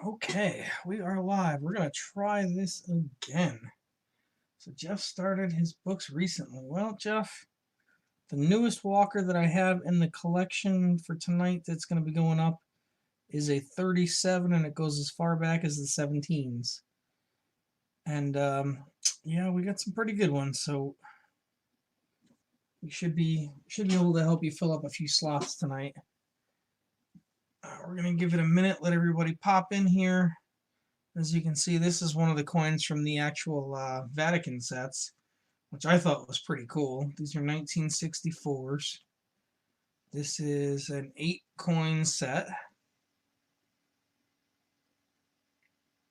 Okay, we are live. We're going to try this again. So Jeff started his books recently. Well, Jeff, the newest walker that I have in the collection for tonight that's going to be going up is a 37, and it goes as far back as the 17s. And yeah, we got some pretty good ones, so we should be able to help you fill up a few slots tonight. We're going to give it a minute, let everybody pop in here. As you can see, this is one of the coins from the actual Vatican sets, which I thought was pretty cool. These are 1964s. This is an 8-coin set.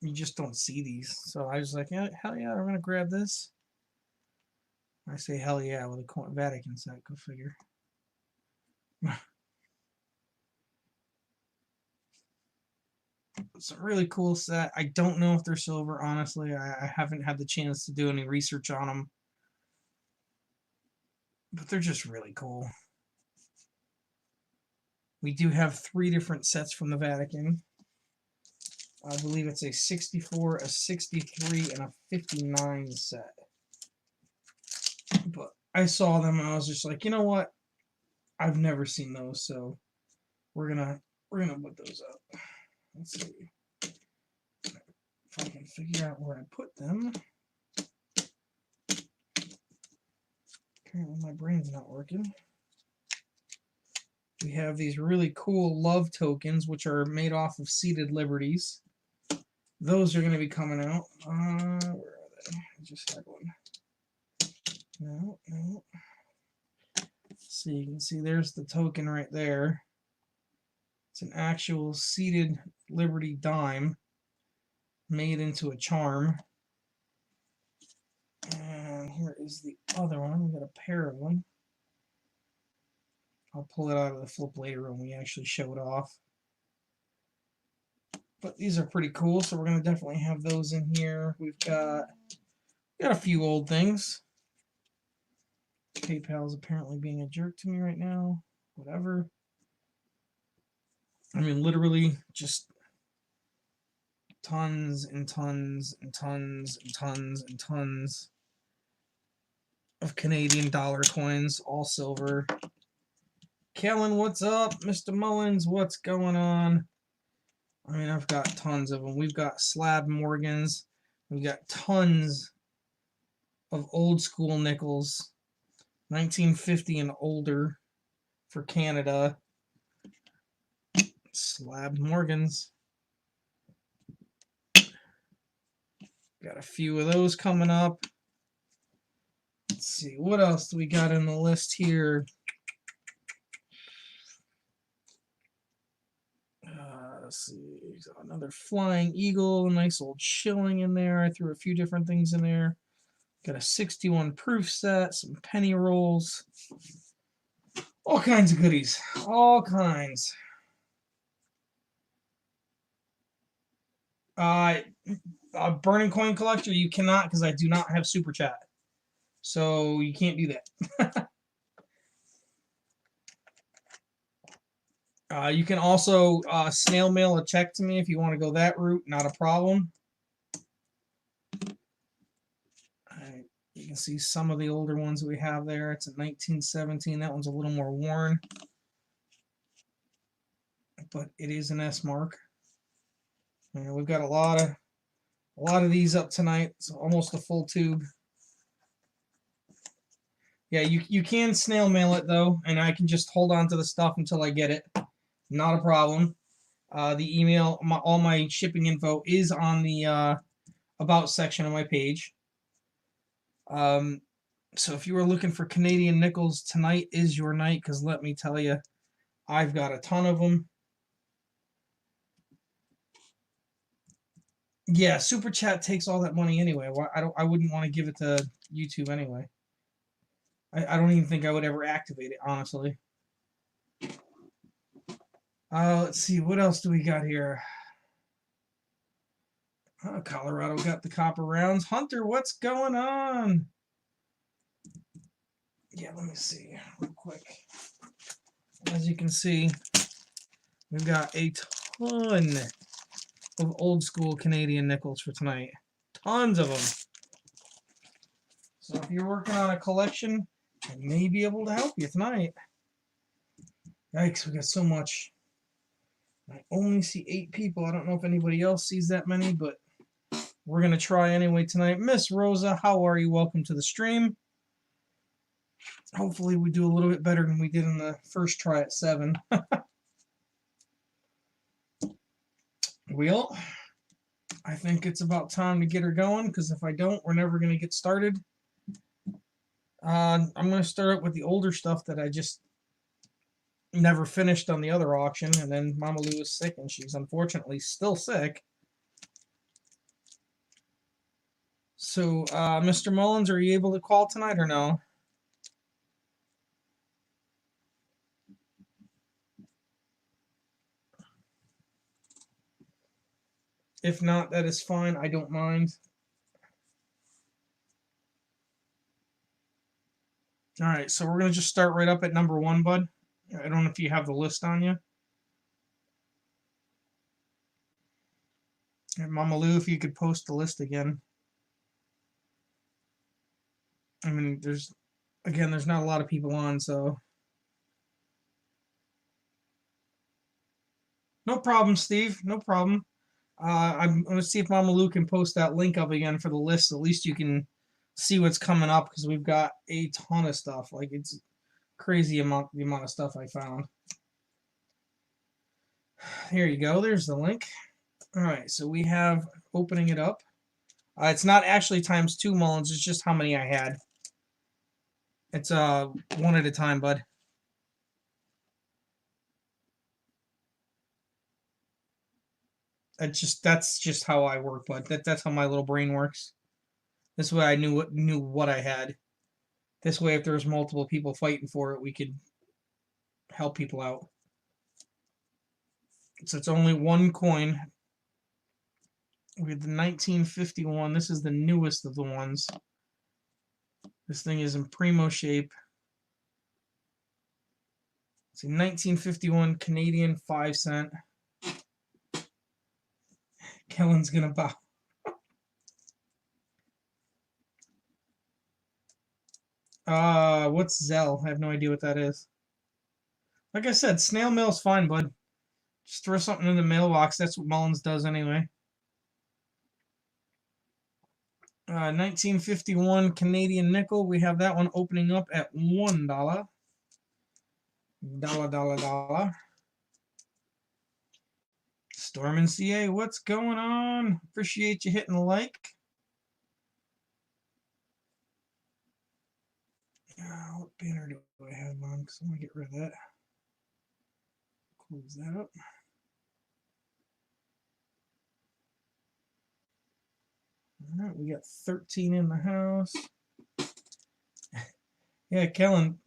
You just don't see these. So I was like, yeah, hell yeah, I'm going to grab this. I say hell yeah with a Vatican set, go figure. It's a really cool set. I don't know if they're silver, honestly. I haven't had the chance to do any research on them. But they're just really cool. We do have 3 different sets from the Vatican. I believe it's a 64, a 63, and a 59 set. But I saw them and I was just like, you know what? I've never seen those, so we're gonna put those up. Let's see if I can figure out where I put them. Apparently my brain's not working. We have these really cool love tokens, which are made off of seated liberties. Those are going to be coming out. Where are they? I just had one. No. So you can see there's the token right there. It's an actual seated Liberty dime made into a charm. And here is the other one. We got a pair of them. I'll pull it out of the flip later when we actually show it off. But these are pretty cool, so we're going to definitely have those in here. We've got a few old things. PayPal's apparently being a jerk to me right now. Whatever. I mean, literally just tons and tons and tons and tons and tons of Canadian dollar coins, all silver. Kellen, what's up? Mr. Mullins, what's going on? I mean, I've got tons of them. We've got slab Morgans. We've got tons of old school nickels, 1950 and older for Canada. Slab Morgans. Got a few of those coming up. Let's see, what else do we got in the list here? Let's see, another Flying Eagle, nice old shilling in there. I threw a few different things in there. Got a 61 proof set, some penny rolls, all kinds of goodies, all kinds. Burning Coin Collector, you cannot, because I do not have Super Chat. So you can't do that. You can also snail mail a check to me if you want to go that route. Not a problem. You can see some of the older ones we have there. It's a 1917. That one's a little more worn, but it is an S mark. And we've got a lot of these up tonight. It's almost a full tube. Yeah, you can snail mail it though, and I can just hold on to the stuff until I get it. Not a problem. The email, all my shipping info is on the about section of my page. So if you were looking for Canadian nickels, tonight is your night, because let me tell you, I've got a ton of them. Yeah, Super Chat takes all that money anyway. I wouldn't want to give it to YouTube anyway. I don't even think I would ever activate it, honestly. Let's see, what else do we got here? Colorado got the copper rounds. Hunter, what's going on? Yeah, let me see real quick. As you can see, we've got a ton of old school Canadian nickels for tonight. Tons of them. So if you're working on a collection, I may be able to help you tonight. Yikes, we got so much. I only see 8 people. I don't know if anybody else sees that many, but we're going to try anyway tonight. Miss Rosa, how are you? Welcome to the stream. Hopefully we do a little bit better than we did in the first try at 7. Well, I think it's about time to get her going, because if I don't, we're never going to get started. I'm going to start up with the older stuff that I just never finished on the other auction, and then Mama Lou is sick, and she's unfortunately still sick. So, Mr. Mullins, are you able to call tonight or no? If not, that is fine. I don't mind. All right, so we're going to just start right up at number 1, bud. I don't know if you have the list on you. And Mama Lou, if you could post the list again. I mean, there's not a lot of people on, so. No problem, Steve. No problem. I'm going to see if Mama Lou can post that link up again for the list. At least you can see what's coming up, because we've got a ton of stuff. Like, it's crazy the amount of stuff I found. Here you go. There's the link. All right, so we have opening it up. It's not actually ×2 Mullins. It's just how many I had. It's one at a time, bud. That's just how I work, bud. That's how my little brain works. This way I knew what I had. This way, if there's multiple people fighting for it, we could help people out. So it's only 1 coin. We have the 1951. This is the newest of the ones. This thing is in primo shape. It's a 1951 Canadian 5-cent. Kellen's gonna bow. What's Zell? I have no idea what that is. Like I said, snail mail's fine, bud. Just throw something in the mailbox. That's what Mullins does anyway. 1951 Canadian nickel. We have that one opening up at $1. Dollar. Storm and CA, what's going on? Appreciate you hitting the like. What banner do I have on? Because I'm going to get rid of that. Close that up. All right, we got 13 in the house. Yeah, Kellen.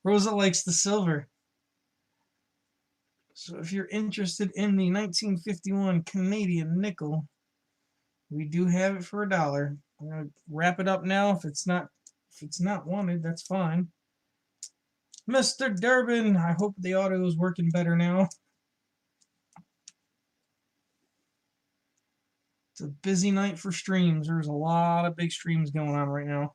Rosa likes the silver. So if you're interested in the 1951 Canadian nickel, we do have it for $1. I'm gonna wrap it up now. If it's not wanted, that's fine. Mr. Durbin, I hope the audio is working better now. It's a busy night for streams. There's a lot of big streams going on right now.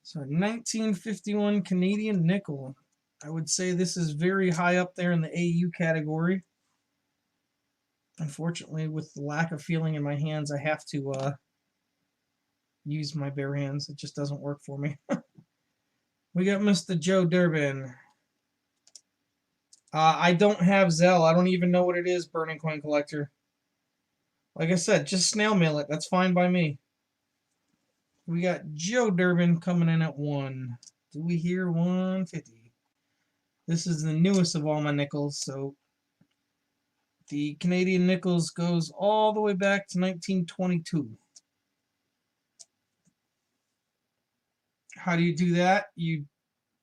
So 1951 Canadian nickel. I would say this is very high up there in the AU category. Unfortunately, with the lack of feeling in my hands, I have to use my bare hands. It just doesn't work for me. We got Mr. Joe Durbin. I don't have Zelle. I don't even know what it is, Burning Coin Collector. Like I said, just snail mail it. That's fine by me. We got Joe Durbin coming in at 1. Do we hear 150? This is the newest of all my nickels, so the Canadian nickels goes all the way back to 1922. How do you do that? You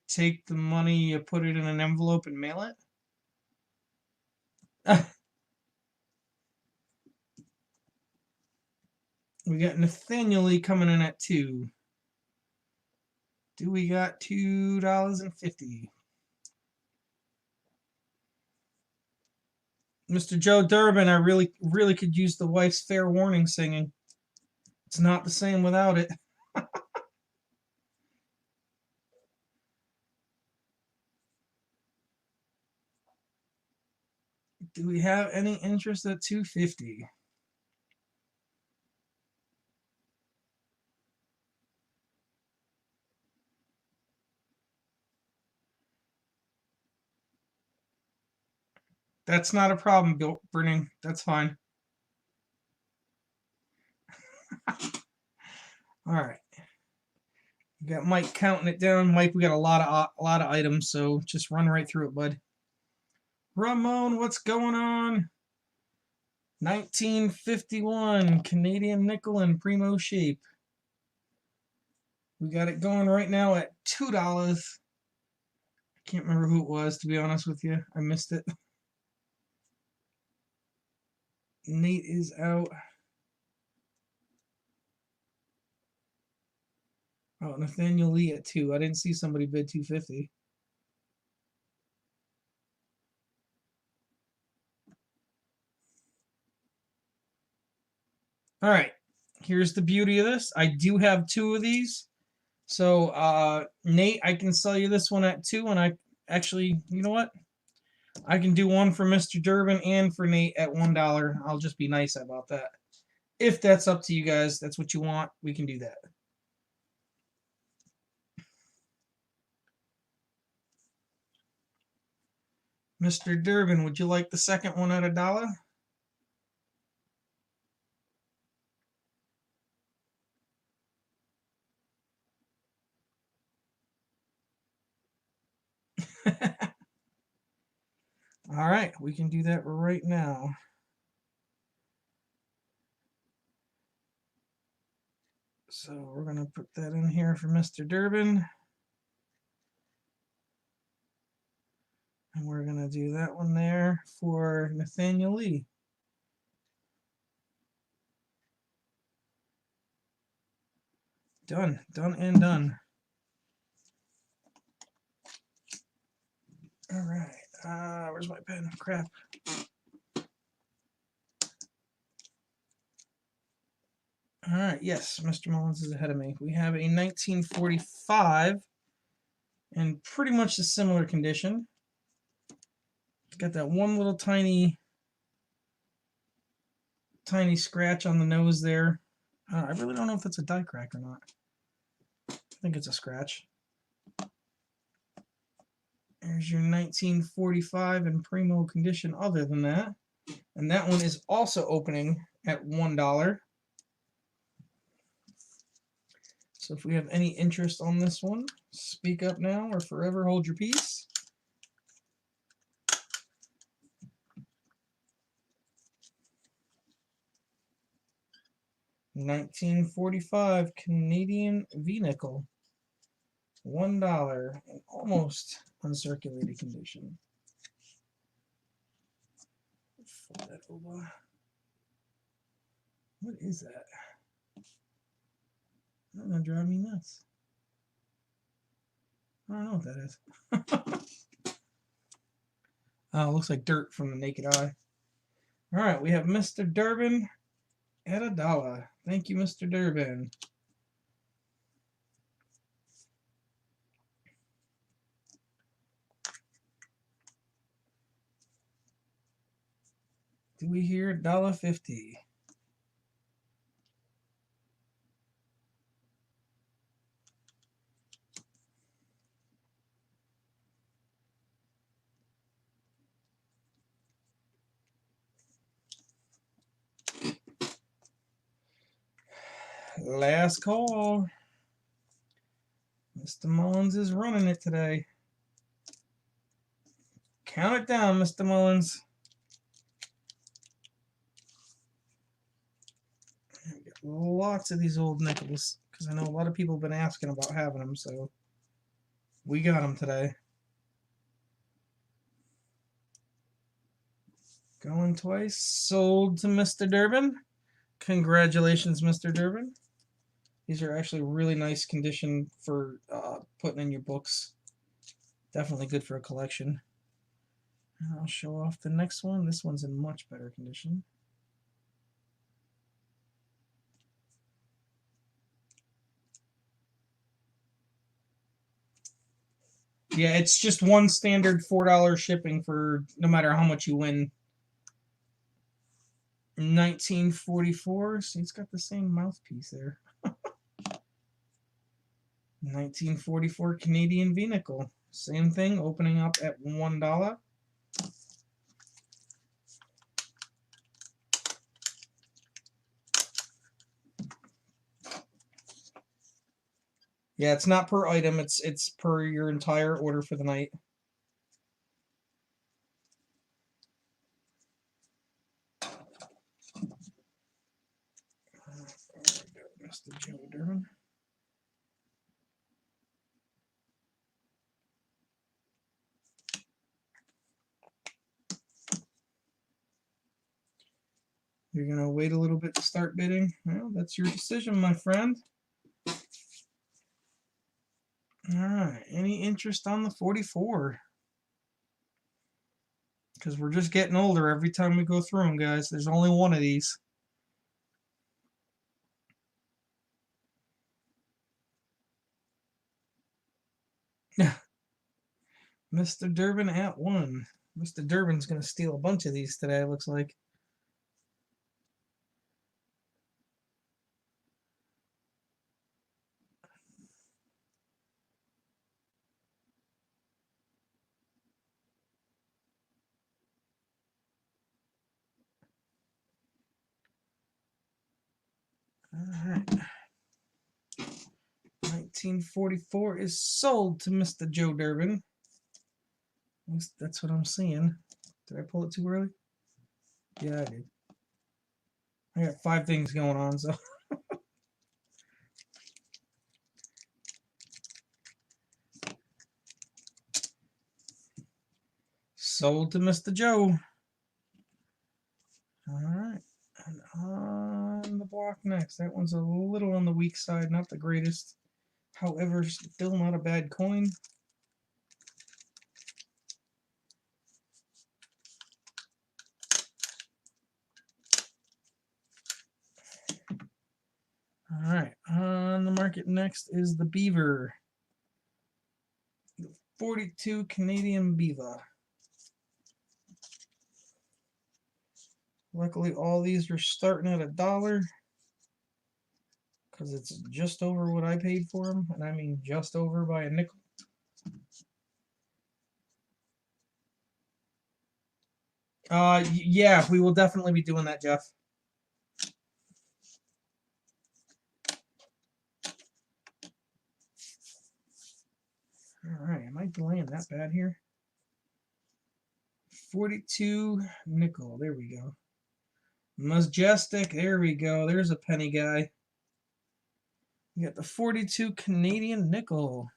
take the money, you put it in an envelope and mail it? We got Nathaniel Lee coming in at 2. Do we got $2.50? Mr. Joe Durbin, I really could use the wife's fair warning singing. It's not the same without it. Do we have any interest at 250? That's not a problem, Bill Brennan. That's fine. All right. We got Mike counting it down. Mike, we got a lot of items, so just run right through it, bud. Ramon, what's going on? 1951 Canadian nickel in primo shape. We got it going right now at $2. I can't remember who it was, to be honest with you. I missed it. Nate is out. Oh, Nathaniel Lee at 2. I didn't see somebody bid 250. All right. Here's the beauty of this. I do have 2 of these. So, Nate, I can sell you this one at 2, and I actually, you know what? I can do one for Mr. Durbin and for Nate at $1. I'll just be nice about that. If that's up to you guys, that's what you want, we can do that. Mr. Durbin, would you like the second one at $1? All right, we can do that right now. So we're going to put that in here for Mr. Durbin. And we're going to do that one there for Nathaniel Lee. Done. Done and done. All right. Where's my pen? Crap. All right. Yes, Mr. Mullins is ahead of me. We have a 1945 in pretty much a similar condition. It's got that one little tiny scratch on the nose there. I really don't know if it's a die crack or not. I think it's a scratch. There's your 1945 in primo condition other than that. And that one is also opening at $1. So if we have any interest on this one, speak up now or forever hold your peace. $1945 Canadian V-nickel. $1 in almost uncirculated condition. Fold that over. What is that? That's gonna drive me nuts. I don't know what that is. Oh, it looks like dirt from the naked eye. All right, we have Mr. Durbin at $1. Thank you, Mr. Durbin. Do we hear $1.50? Last call. Mr. Mullins is running it today. Count it down, Mr. Mullins. Lots of these old nickels because I know a lot of people have been asking about having them, so we got them today. Going twice. Sold to Mr. Durbin. Congratulations, Mr. Durbin. These are actually really nice condition for putting in your books. Definitely good for a collection. And I'll show off the next one. This one's in much better condition. Yeah, it's just one standard $4 shipping for no matter how much you win. 1944. See, it's got the same mouthpiece there. 1944 Canadian V-nickel. Same thing, opening up at $1. Yeah, it's not per item, it's per your entire order for the night. Mr. Joe Durbin. You're going to wait a little bit to start bidding? Well, that's your decision, my friend. Alright, any interest on the 44? Because we're just getting older every time we go through them, guys. There's only one of these. Mr. Durbin at 1. Mr. Durbin's going to steal a bunch of these today, it looks like. Alright. 1944 is sold to Mr. Joe Durbin. At least that's what I'm seeing. Did I pull it too early? Yeah, I did. I got 5 things going on, so. Sold to Mr. Joe. Alright. And on the block next. That one's a little on the weak side, not the greatest. However, still not a bad coin. Alright, on the market next is the Beaver. 42 Canadian Beaver. Luckily, all these are starting at $1 because it's just over what I paid for them, and I mean just over by a nickel. Yeah, we will definitely be doing that, Jeff. Alright, am I delaying that bad here? 42 nickel, there we go. Majestic, there we go. There's a penny guy. We got the 42 Canadian nickel.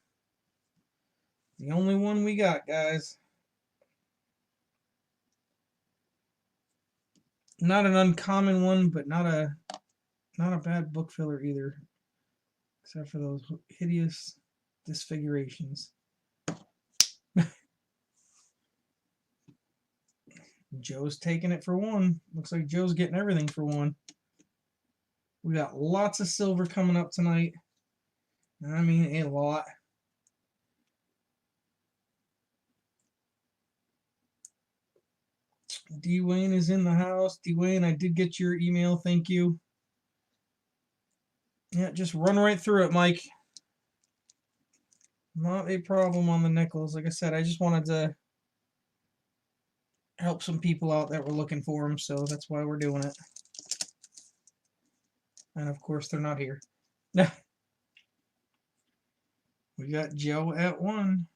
The only one we got, guys. Not an uncommon one, but not a bad book filler either. Except for those hideous disfigurations. Joe's taking it for 1. Looks like Joe's getting everything for 1. We got lots of silver coming up tonight. I mean, a lot. D-Wayne is in the house. D-Wayne, I did get your email. Thank you. Yeah, just run right through it, Mike. Not a problem on the nickels. Like I said, I just wanted to help some people out that were looking for them, so that's why we're doing it. And of course, they're not here. We got Joe at 1.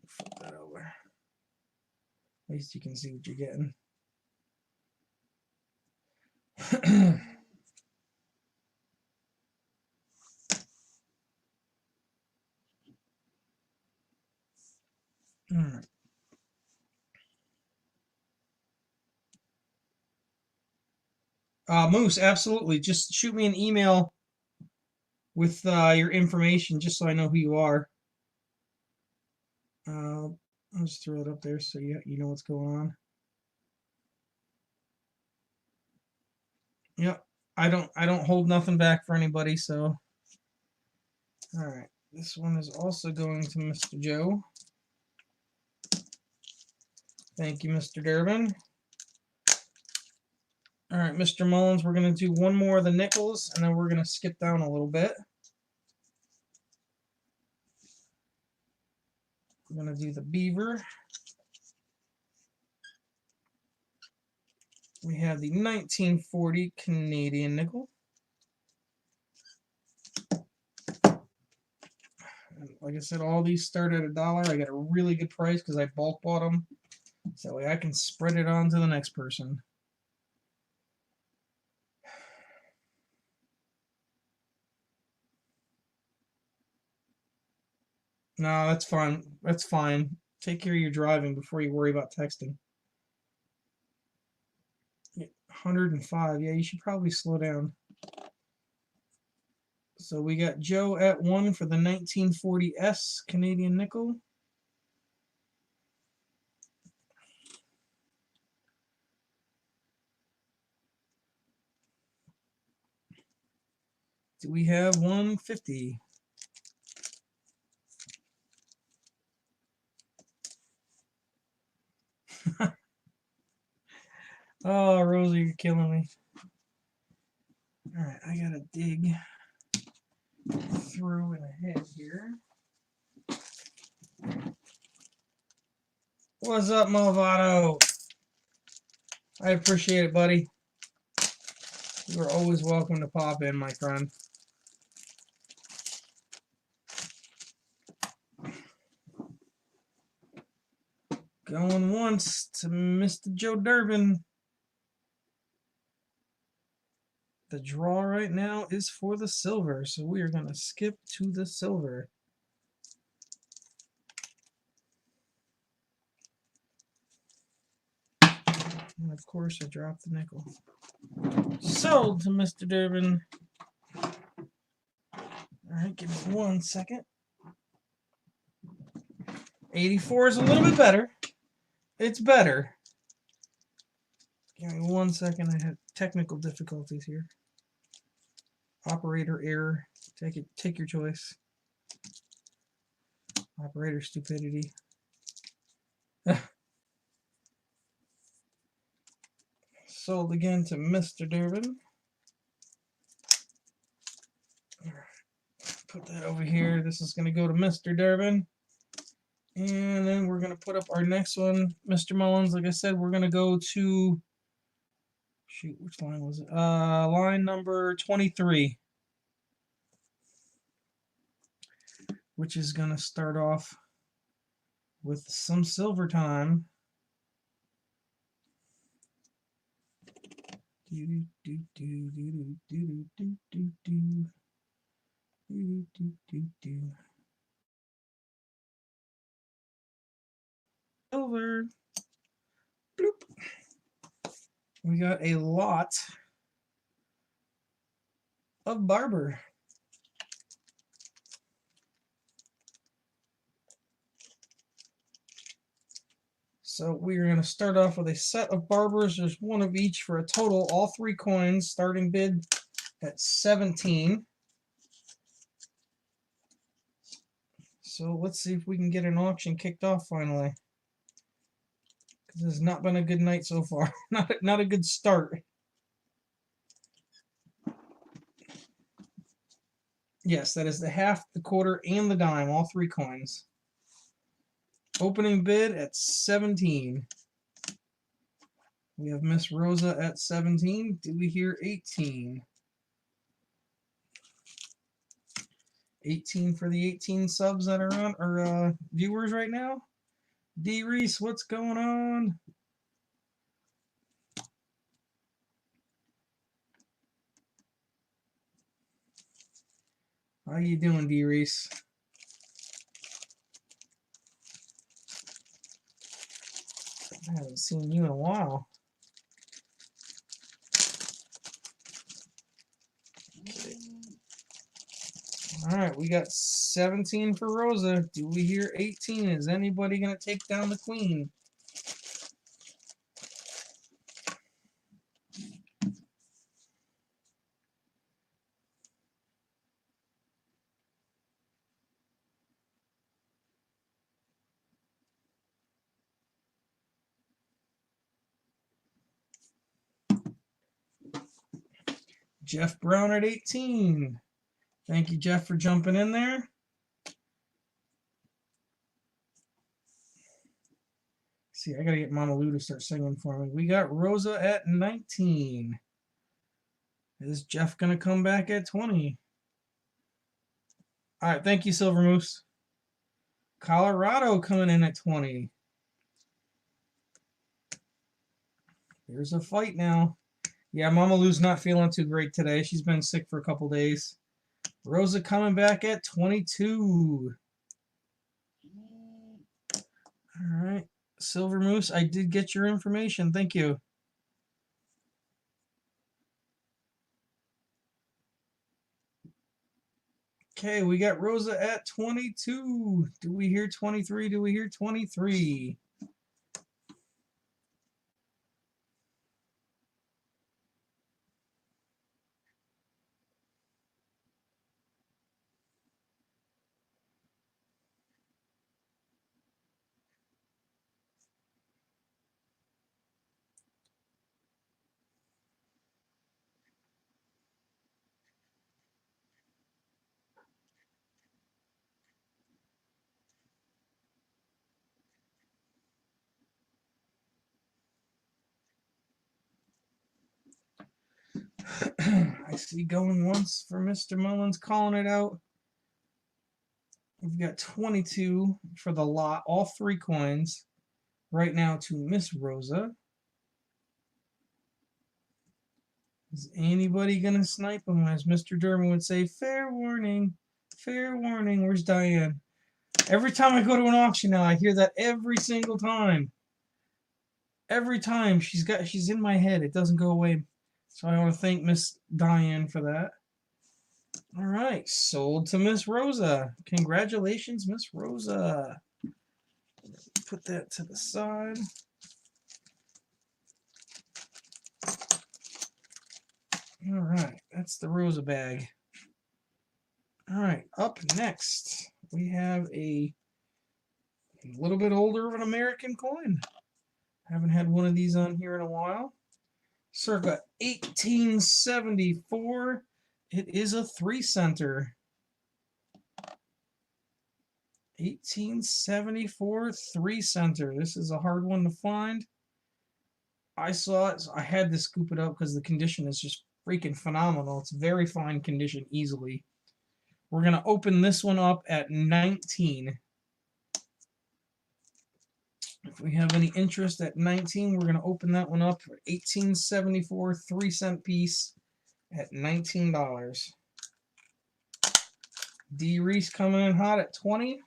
Flip that over. At least you can see what you're getting. Alright. Moose, absolutely. Just shoot me an email with your information just so I know who you are. I'll just throw it up there so you know what's going on. Yep. I don't hold nothing back for anybody, so alright. This one is also going to Mr. Joe. Thank you, Mr. Durbin. Alright, Mr. Mullins, we're going to do one more of the nickels, and then we're going to skip down a little bit. We're going to do the beaver. We have the 1940 Canadian nickel. And like I said, all these start at $1. I got a really good price because I bulk bought them. So that way I can spread it on to the next person. No, that's fine. That's fine. Take care of your driving before you worry about texting. 105. Yeah, you should probably slow down. So we got Joe at 1 for the 1940S Canadian nickel. Do we have 150? Oh, Rosie, you're killing me. Alright, I gotta dig through and ahead here. What's up, Movado? I appreciate it, buddy. You are always welcome to pop in, my friend. Going once to Mr. Joe Durbin. The draw right now is for the silver, so we are going to skip to the silver. And of course, I dropped the nickel. Sold to Mr. Durbin. Alright, give me 1 second. 84 is a little bit better. It's better. Give me 1 second. I had technical difficulties here. Operator error. Take your choice. Operator stupidity. Sold again to Mr. Durbin. Put that over here. This is going to go to Mr. Durbin. And then we're going to put up our next one. Mr. Mullins, like I said, we're going to go to... Shoot, which line was it? Line number 23. Which is going to start off with some silver time. Silver. Bloop. We got a lot of Barber. So we are going to start off with a set of Barbers. There's one of each for a total, all 3 coins, starting bid at 17. So let's see if we can get an auction kicked off finally. Because this has not been a good night so far. not a good start. Yes, that is the half, the quarter, and the dime, all 3 coins. Opening bid at 17. We have Miss Rosa at 17. Do we hear 18? 18 for the 18 subs that are on, or viewers right now. D. Reese, what's going on? How you doing, D. Reese? I haven't seen you in a while. Okay. All right, we got 17 for Rosa. Do we hear 18? Is anybody going to take down the queen? Jeff Brown at 18. Thank you, Jeff, for jumping in there. See, I got to get Mama Lou to start singing for me. We got Rosa at 19. Is Jeff going to come back at 20? All right, thank you, Silver Moose. Colorado coming in at 20. There's a fight now. Yeah, Mama Lou's not feeling too great today. She's been sick for a couple days. Rosa coming back at 22. All right. Silver Moose, I did get your information. Thank you. Okay, we got Rosa at 22. Do we hear 23? Do we hear 23? I see going once for Mr. Mullins, calling it out. We've got 22 for the lot, all 3 coins. Right now to Miss Rosa. Is anybody going to snipe him? As Mr. Durbin would say, fair warning, fair warning. Where's Diane? Every time I go to an auction now, I hear that every single time. Every time she's in my head. It doesn't go away. So I want to thank Miss Diane for that. All right, sold to Miss Rosa. Congratulations, Miss Rosa. Put that to the side. All right, that's the Rosa bag. All right, up next, we have a little bit older of an American coin. Haven't had one of these on here in a while. Circa 1874. It is a 3-center. 1874 3-center. This is a hard one to find. I saw it, so I had to scoop it up because the condition is just freaking phenomenal. It's very fine condition easily. We're going to open this one up at 19. If we have any interest at 19, we're going to open that one up for 1874 3-cent piece at $19. D. Reese coming in hot at 20.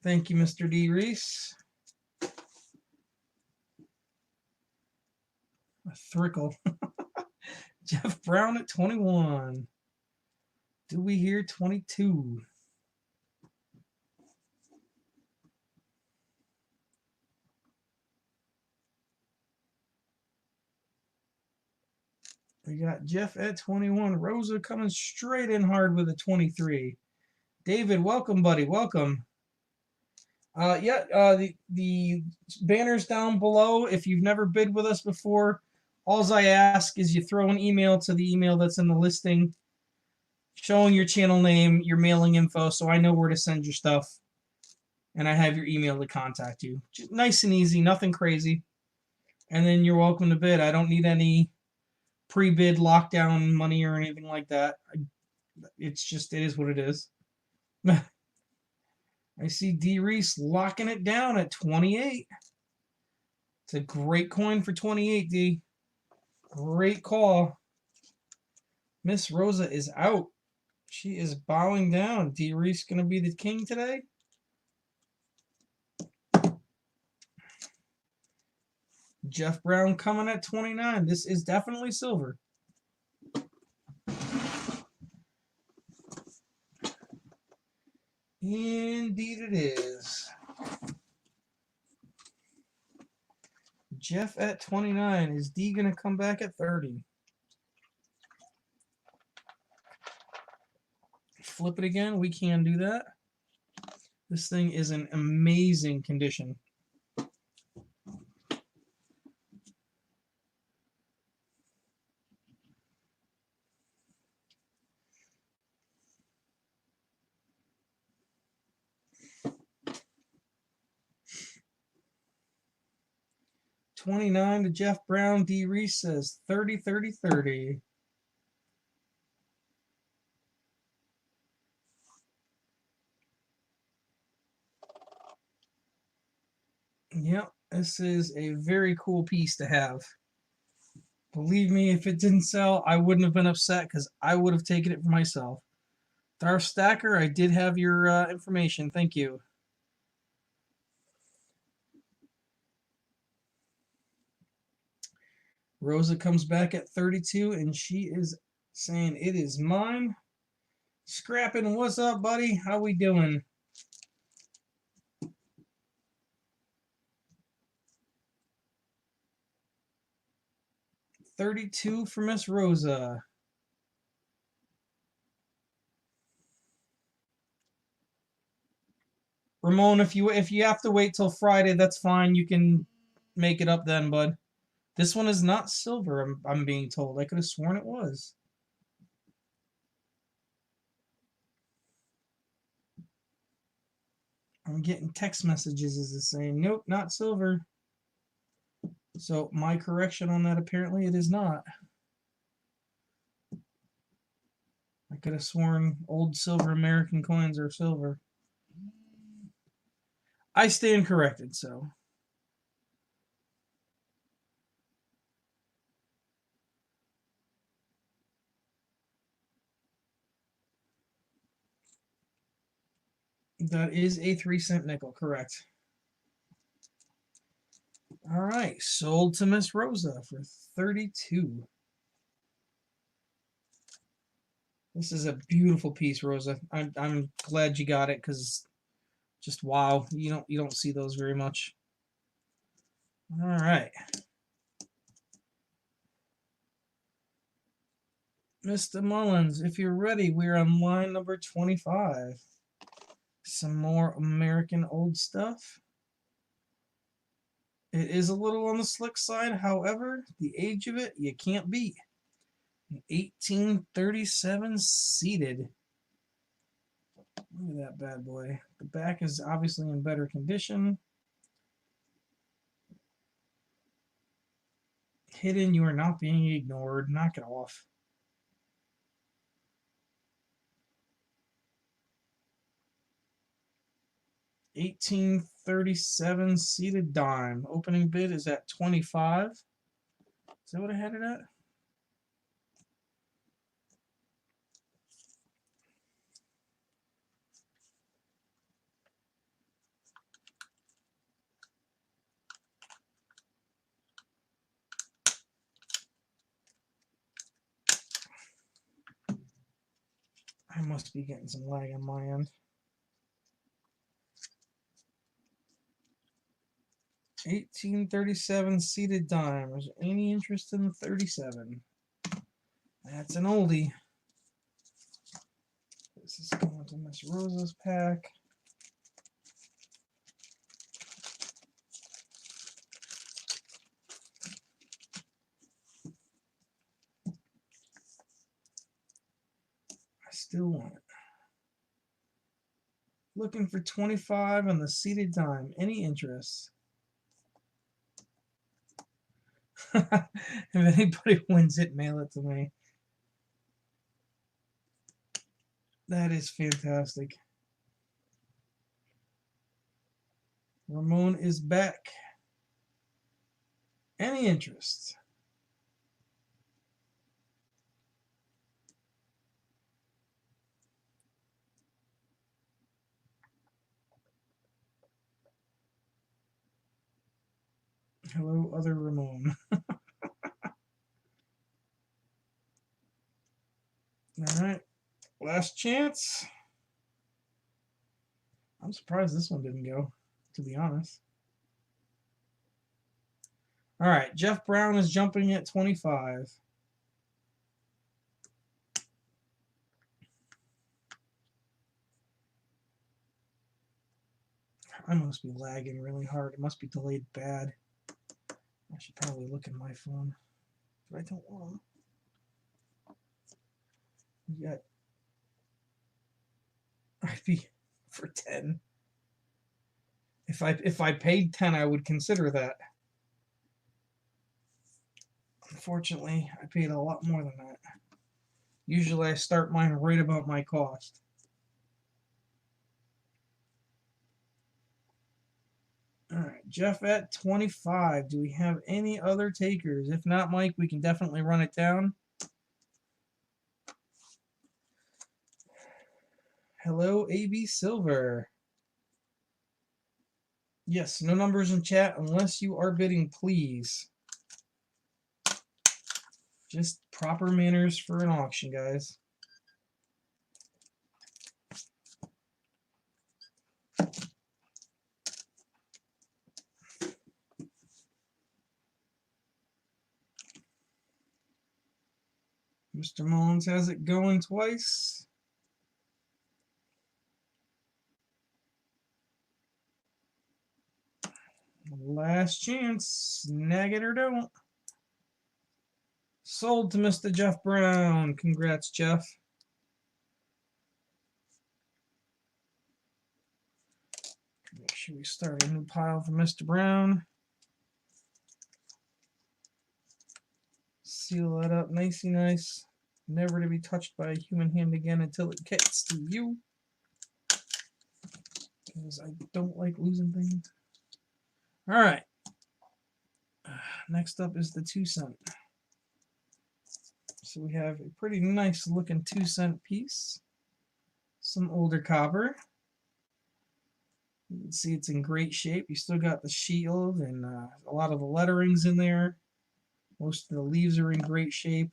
Thank you, Mr. D. Reese. A thrickle. Jeff Brown at 21. Do we hear 22? We got Jeff at 21. Rosa coming straight in hard with a 23. David, welcome, buddy. Welcome. The banner's down below. If you've never bid with us before, all I ask is you throw an email to the email that's in the listing, showing your channel name, your mailing info, so I know where to send your stuff, and I have your email to contact you. Just nice and easy, nothing crazy. And then you're welcome to bid. I don't need any pre-bid lockdown money or anything like that. It's just, it is what it is. I see D. Reese locking it down at 28. It's a great coin for 28, D. Great call. Miss Rosa is out. She is bowing down. D. Reese going to be the king today? Jeff Brown coming at 29. This is definitely silver. Indeed it is. Jeff at 29. Is D going to come back at 30? Flip it again. We can do that. This thing is in amazing condition. $29 to Jeff Brown. D. Reese says 30, 30, 30. Yep, this is a very cool piece to have. Believe me, if it didn't sell, I wouldn't have been upset because I would have taken it for myself. Darth Stacker, I did have your information. Thank you. Rosa comes back at 32, and she is saying, it is mine. Scrapping, what's up, buddy? How we doing? $32 for Miss Rosa. Ramon, if you have to wait till Friday, that's fine. You can make it up then, bud. This one is not silver, I'm being told. I could have sworn it was. I'm getting text messages as it's saying, nope, not silver. So my correction on that, apparently it is not. I could have sworn old silver American coins are silver. I stand corrected, so. That is a 3-cent nickel, correct. All right, sold to Miss Rosa for 32. This is a beautiful piece, Rosa. I'm glad you got it because just wow, you don't see those very much. All right. Mr. Mullins, if you're ready, we're on line number 25. Some more American old stuff. It is a little on the slick side, however, the age of it you can't beat. 1837 seated. Look at that bad boy. The back is obviously in better condition. Hidden, you are not being ignored. Knock it off. $18.37 seated dime. Opening bid is at 25. Is that what I had it at? I must be getting some lag on my end. 1837 seated dime. Is there any interest in the 37? That's an oldie. This is going to Miss Rosa's pack. I still want it. Looking for 25 on the seated dime. Any interest? If anybody wins it, mail it to me. That is fantastic. Ramon is back. Any interest? Hello, other Ramon. All right, last chance. I'm surprised this one didn't go, to be honest. All right, Jeff Brown is jumping at 25. I must be lagging really hard. It must be delayed bad. I should probably look at my phone, but I don't want to. We got IP for 10. If I paid 10, I would consider that. Unfortunately, I paid a lot more than that. Usually I start mine right about my cost. Alright, Jeff at 25. Do we have any other takers? If not, Mike, we can definitely run it down. Hello, AB Silver. Yes, no numbers in chat unless you are bidding, please. Just proper manners for an auction, guys. Mr. Mullins has it going twice. Last chance. Snag it or don't. Sold to Mr. Jeff Brown. Congrats, Jeff. Make sure we start a new pile for Mr. Brown. Seal that up nicey nice. Never to be touched by a human hand again until it gets to you. Because I don't like losing things. Alright. Next up is the 2 cent. So we have a pretty nice looking 2 cent piece. Some older copper. You can see it's in great shape. You still got the shield and a lot of the lettering's in there. Most of the leaves are in great shape.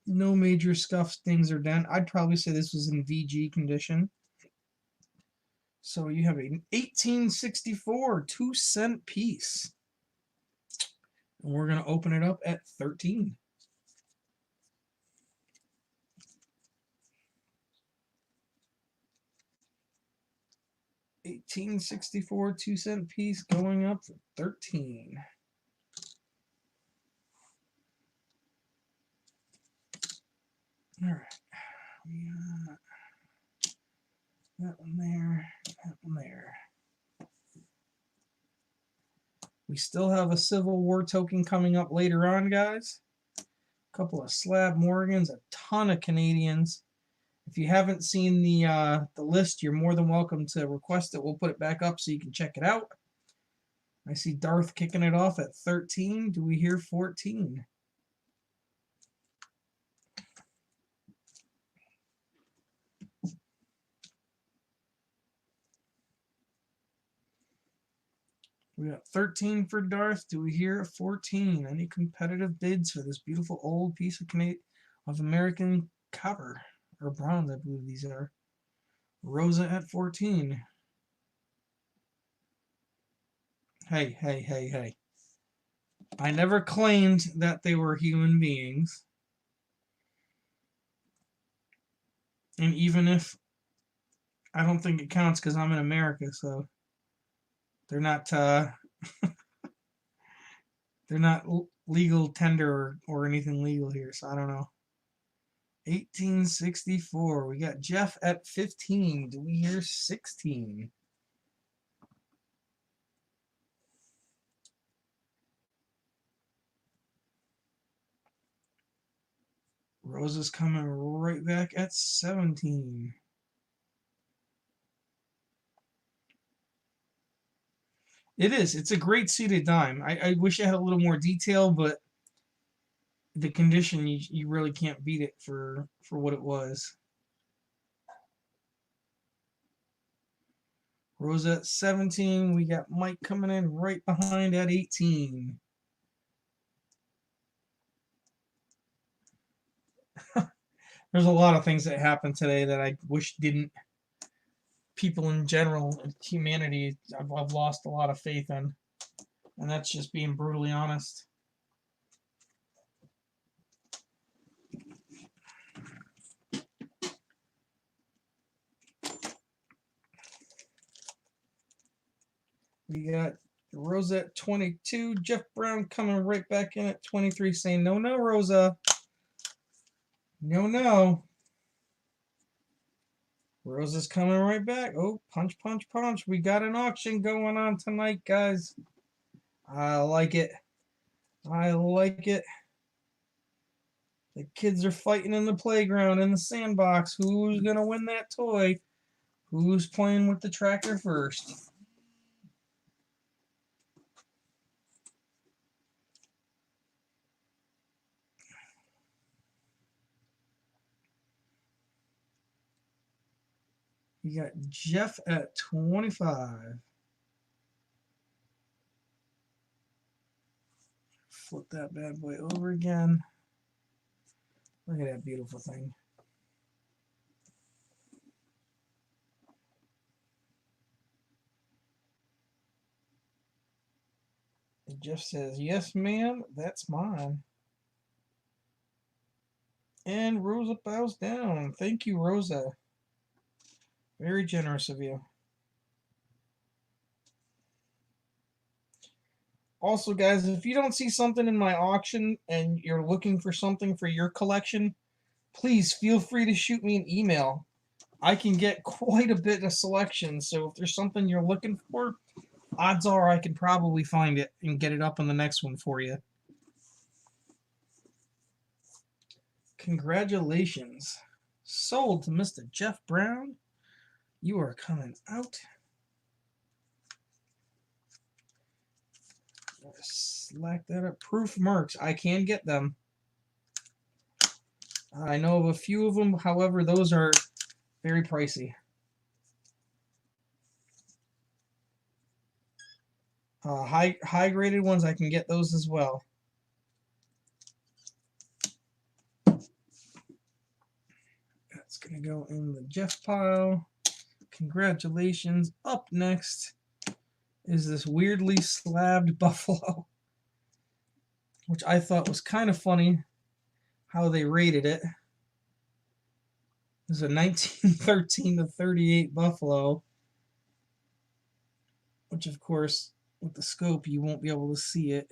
No major scuffs, dings, or dent. I'd probably say this was in VG condition. So you have an 1864 2 cent piece. And we're going to open it up at 13. $18.64 2 cent piece going up for 13. All right, that one there, that one there. We still have a Civil War token coming up later on, guys. A couple of Slab Morgans, a ton of Canadians. If you haven't seen the list, you're more than welcome to request it. We'll put it back up so you can check it out. I see Darth kicking it off at 13. Do we hear 14? We got 13 for Darth. Do we hear 14? Any competitive bids for this beautiful old piece of American copper or bronze? I believe these are. Rosa at 14. Hey, hey, hey, hey. I never claimed that they were human beings. And even if I don't think it counts because I'm in America, so they're not they're not legal tender or anything legal here, so I don't know. 1864. We got Jeff at 15. Do we hear 16? Rosa's coming right back at 17. It is. It's a great seated dime. I wish I had a little more detail, but the condition, you really can't beat it for what it was. Rosa at 17. We got Mike coming in right behind at 18. There's a lot of things that happened today that I wish didn't. people in general, humanity, I've lost a lot of faith in. And that's just being brutally honest. We got Rosa at 22. Jeff Brown coming right back in at 23 saying, no, no, Rosa. No, no. Rosa's coming right back. Oh, punch, punch, punch. We got an auction going on tonight, guys. I like it. I like it. The kids are fighting in the playground, in the sandbox. Who's going to win that toy? Who's playing with the tractor first? You got Jeff at 25. Flip that bad boy over again. Look at that beautiful thing. And Jeff says, yes, ma'am, that's mine. And Rosa bows down. Thank you, Rosa. Very generous of you. Also, guys, if you don't see something in my auction and you're looking for something for your collection, please feel free to shoot me an email. I can get quite a bit of selection, so if there's something you're looking for, odds are I can probably find it and get it up on the next one for you. Congratulations. Sold to Mr. Jeff Brown. You are coming out. Select that up. Proof marks. I can get them. I know of a few of them. However, those are very pricey. High graded ones, I can get those as well. That's going to go in the Jeff pile. Congratulations. Up next is this weirdly slabbed buffalo, which I thought was kind of funny how they rated it. This is a 1913 to 38 buffalo, which of course with the scope you won't be able to see it.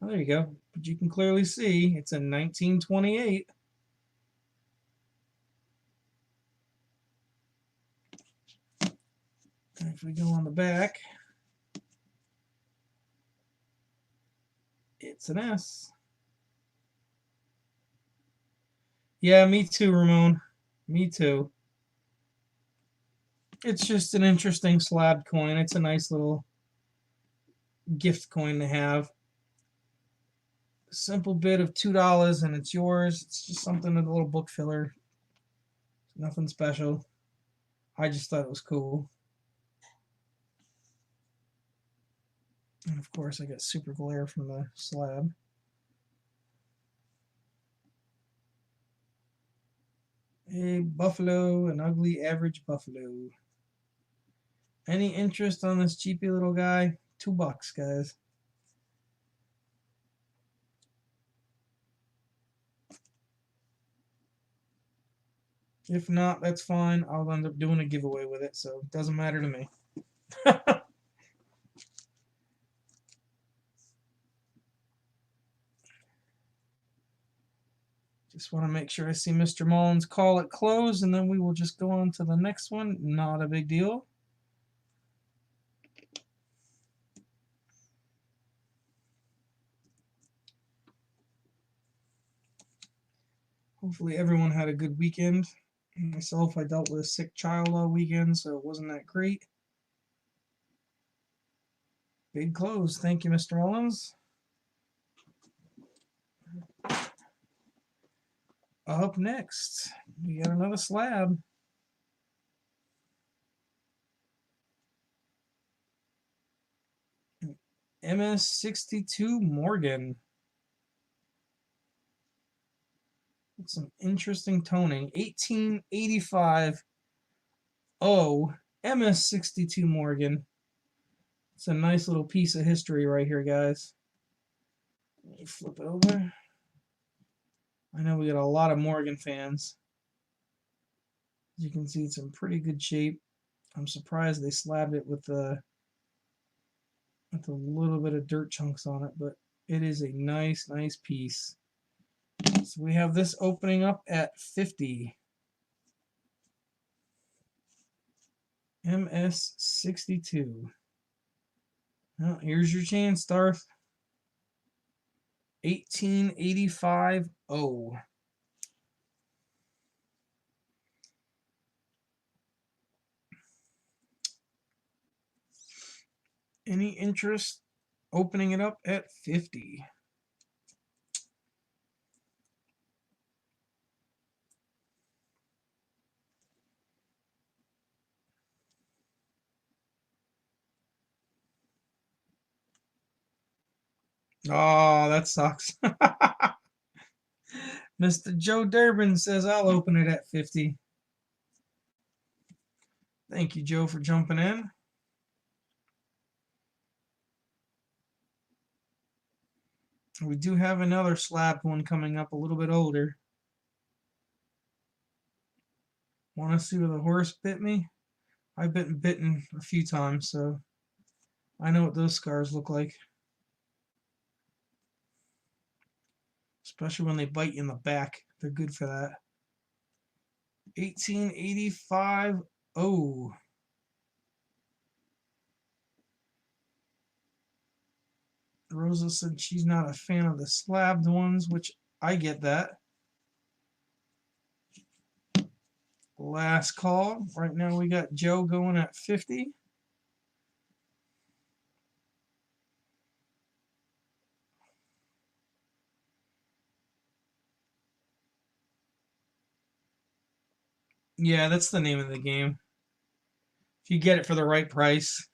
Oh, there you go. But you can clearly see it's a 1928. And if we go on the back, it's an S. Yeah, me too, Ramon. Me too. It's just an interesting slab coin. It's a nice little gift coin to have. A simple bid of $2 and it's yours. It's just something, a little book filler. Nothing special. I just thought it was cool. And of course I got super glare from the slab. A buffalo, an ugly average buffalo. Any interest on this cheapy little guy? $2, guys. If not, that's fine. I'll end up doing a giveaway with it, so it doesn't matter to me. Just want to make sure I see Mr. Mullins call it closed, and then we will just go on to the next one. Not a big deal. Hopefully everyone had a good weekend. Myself, I dealt with a sick child all weekend, so it wasn't that great. Big close. Thank you, Mr. Mullins. Up next, we got another slab. MS62 Morgan. Some interesting toning. 1885 MS62 Morgan. It's a nice little piece of history right here, guys. Let me flip it over. I know we got a lot of Morgan fans. As you can see, it's in pretty good shape. I'm surprised they slabbed it with a little bit of dirt chunks on it, but it is a nice piece. So we have this opening up at 50. MS62. Well, here's your chance, Darth. 1885 O. Any interest opening it up at 50? Oh, that sucks. Mr. Joe Durbin says I'll open it at 50. Thank you, Joe, for jumping in. We do have another slabbed one coming up, a little bit older. Want to see where the horse bit me? I've been bitten a few times, so I know what those scars look like. Especially when they bite you in the back. They're good for that. 1885 O. Rosa said she's not a fan of the slabbed ones, which I get that. Last call. Right now we got Joe going at 50. Yeah, that's the name of the game. If you get it for the right price.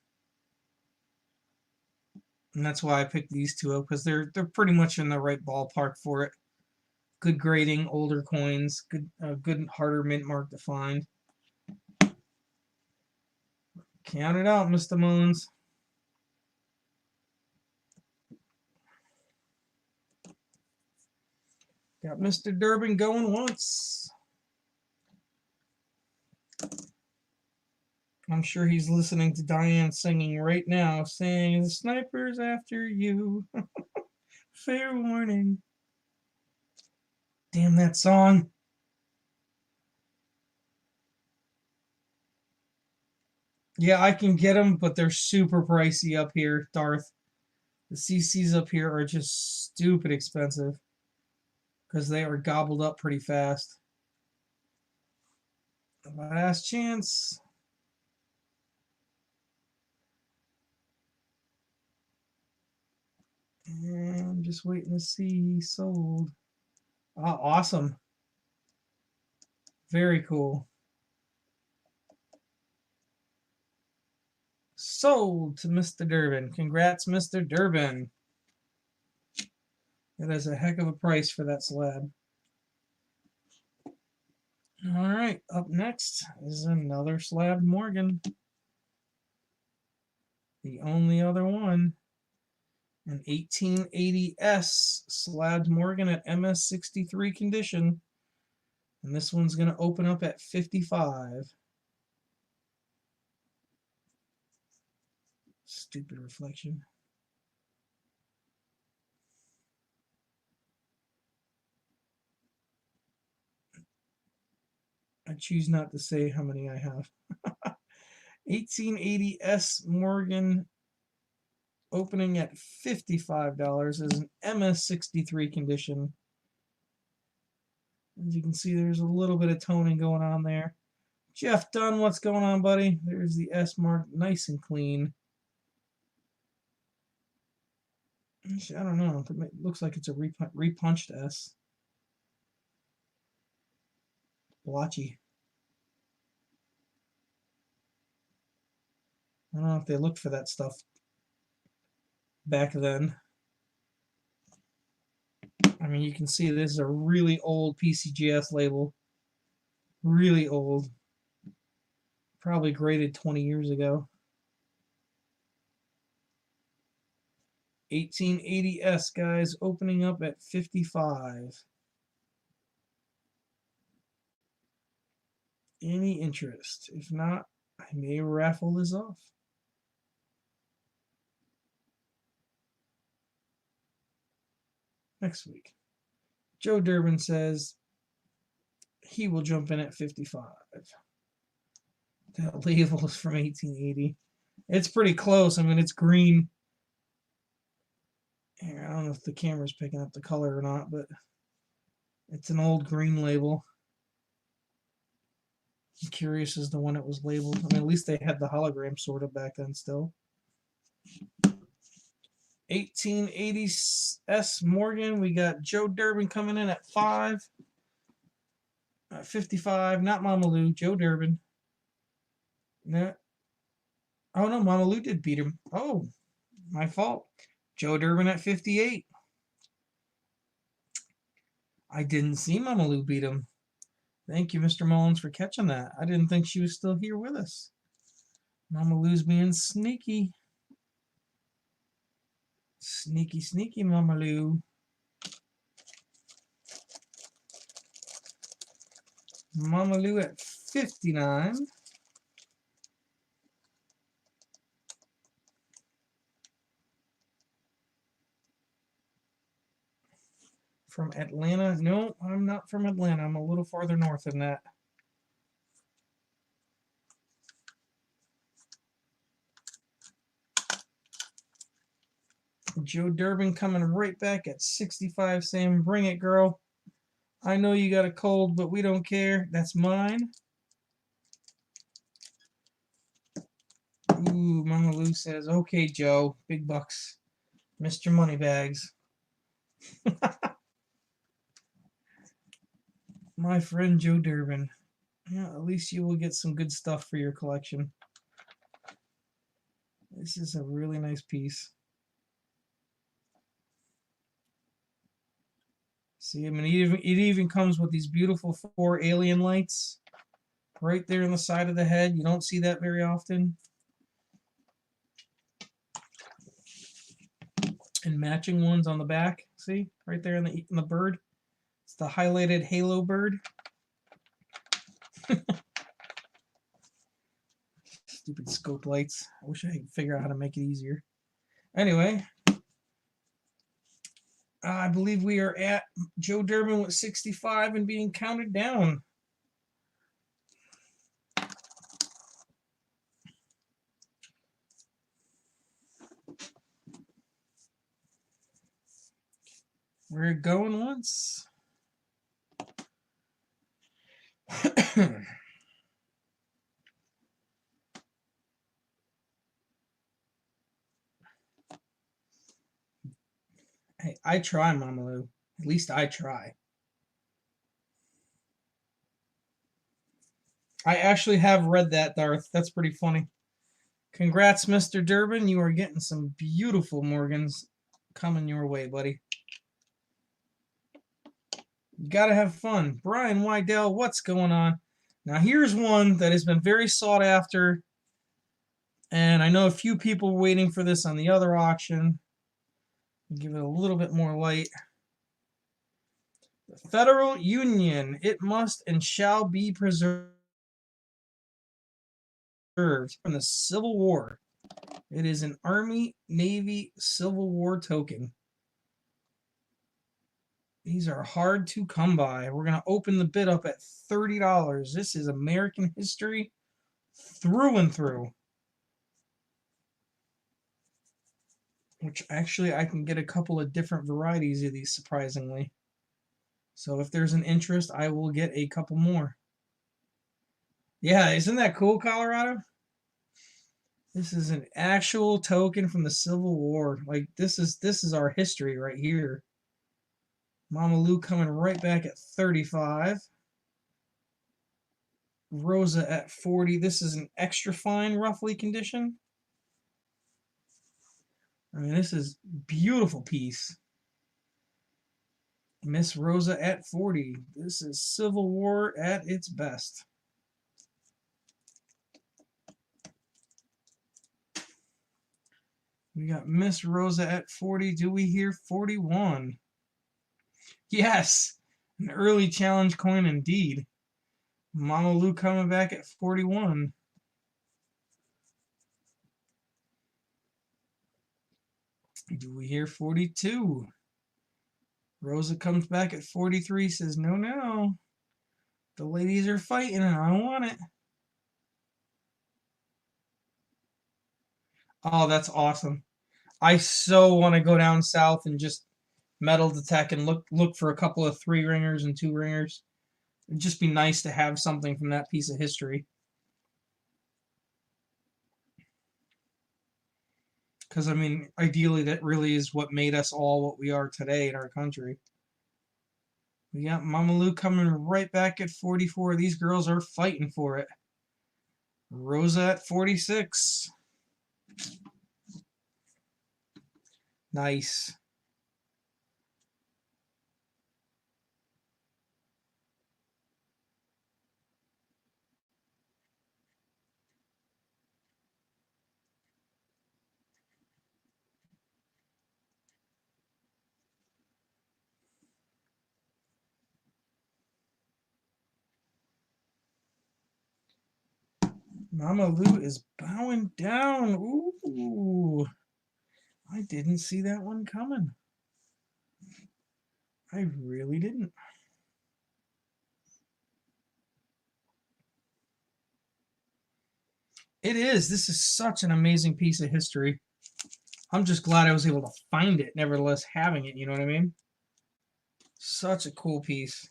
And that's why I picked these two up, because they're pretty much in the right ballpark for it. Good grading, older coins, good harder mint mark to find. Count it out, Mr. Mullins. Got Mr. Durbin going once. I'm sure he's listening to Diane singing right now, saying, "The sniper's after you." Fair warning. Damn that song. Yeah, I can get them, but they're super pricey up here, Darth. The CCs up here are just stupid expensive because they are gobbled up pretty fast. Last chance. And I'm just waiting to see sold. Oh, awesome. Very cool. Sold to Mr. Durbin. Congrats, Mr. Durbin. That is a heck of a price for that slab. All right, up next is another slab Morgan. The only other one. An 1880S slabbed Morgan at MS63 condition. And this one's going to open up at 55. Stupid reflection. I choose not to say how many I have. 1880S Morgan opening at $55 is an MS63 condition. As you can see, there's a little bit of toning going on there. Jeff Dunn, what's going on, buddy? There's the S mark, nice and clean. I don't know. It looks like it's a repunched S. Blotchy. I don't know if they looked for that stuff back then. I mean, you can see this is a really old PCGS label. Really old. Probably graded 20 years ago. 1880S, guys, opening up at 55. Any interest? If not, I may raffle this off. Next week. Joe Durbin says he will jump in at 55. That label is from 1880. It's pretty close. I mean, it's green. Here, I don't know if the camera's picking up the color or not, but it's an old green label. I'm curious as to when it was labeled. I mean, at least they had the hologram sort of back then still. 1880 S Morgan. We got Joe Durbin coming in at 5. 55. Not Mama Lou. Joe Durbin. No. Oh, no. Mama Lou did beat him. Oh, my fault. Joe Durbin at 58. I didn't see Mama Lou beat him. Thank you, Mr. Mullins, for catching that. I didn't think she was still here with us. Mama Lou's being sneaky. Sneaky, sneaky Mama Lou. Mama Lou at 59. From Atlanta. No, I'm not from Atlanta. I'm a little farther north than that. Joe Durbin coming right back at 65, saying, bring it, girl. I know you got a cold, but we don't care. That's mine. Ooh, Mama Lou says, okay, Joe. Big bucks. Mr. Moneybags. My friend Joe Durbin. Yeah, at least you will get some good stuff for your collection. This is a really nice piece. See, I mean, it even comes with these beautiful 4 alien lights right there on the side of the head. You don't see that very often. And matching ones on the back. See, right there in the bird. It's the highlighted halo bird. Stupid scope lights. I wish I could figure out how to make it easier. Anyway, I believe we are at Joe Durbin with 65 and being counted down. We're going once. Hey, I try, Mama Lou. At least I try. I actually have read that, Darth. That's pretty funny. Congrats, Mr. Durbin. You are getting some beautiful Morgans coming your way, buddy. You gotta have fun. Brian Wydell, what's going on? Now, here's one that has been very sought after, and I know a few people were waiting for this on the other auction. Give it a little bit more light. The Federal Union, it must and shall be preserved from the Civil War. It is an Army, Navy, Civil War token. These are hard to come by. We're going to open the bid up at $30. This is American history through and through. Which actually I can get a couple of different varieties of these, surprisingly. So if there's an interest, I will get a couple more. Yeah, isn't that cool, Colorado? This is an actual token from the Civil War. Like, this is our history right here. Mama Lou coming right back at 35. Rosa at 40. This is an extra fine, roughly condition. I mean, this is beautiful piece. Miss Rosa at 40. This is Civil War at its best. We got Miss Rosa at 40. Do we hear 41? Yes, an early challenge coin indeed. Mama Lou coming back at 41. Do we hear 42? Rosa comes back at 43, says, no, no. The ladies are fighting and I want it. Oh, that's awesome. I so want to go down south and just metal detect and look for a couple of 3 ringers and 2 ringers. It'd just be nice to have something from that piece of history. Because, I mean, ideally, that really is what made us all what we are today in our country. We got Mama Lou coming right back at 44. These girls are fighting for it. Rosa at 46. Nice. Mama Lou is bowing down. Ooh. I didn't see that one coming. I really didn't. It is. This is such an amazing piece of history. I'm just glad I was able to find it, nevertheless having it, you know what I mean? Such a cool piece.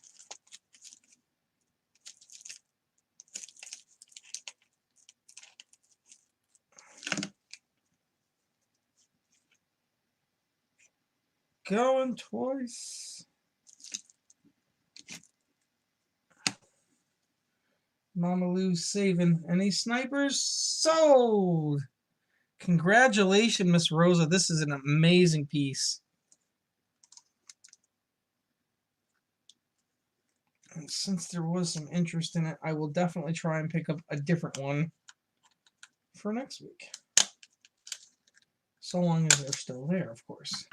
Going twice. Mama Lou's saving. Any snipers? Sold! Congratulations, Miss Rosa. This is an amazing piece. And since there was some interest in it, I will definitely try and pick up a different one for next week. So long as they're still there, of course.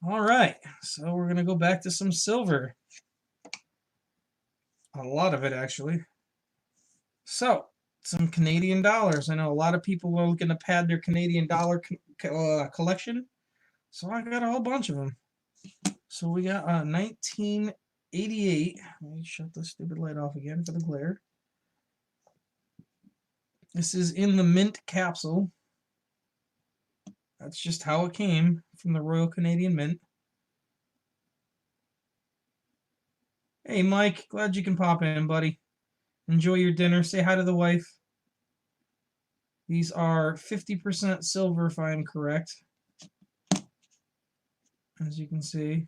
All right, so we're going to go back to some silver. A lot of it, actually. So, some Canadian dollars. I know a lot of people are looking to pad their Canadian dollar collection. So I got a whole bunch of them. So we got 1988. Let me shut this stupid light off again for the glare. This is in the mint capsule. That's just how it came from the Royal Canadian Mint. Hey, Mike. Glad you can pop in, buddy. Enjoy your dinner. Say hi to the wife. These are 50% silver, if I am correct. As you can see.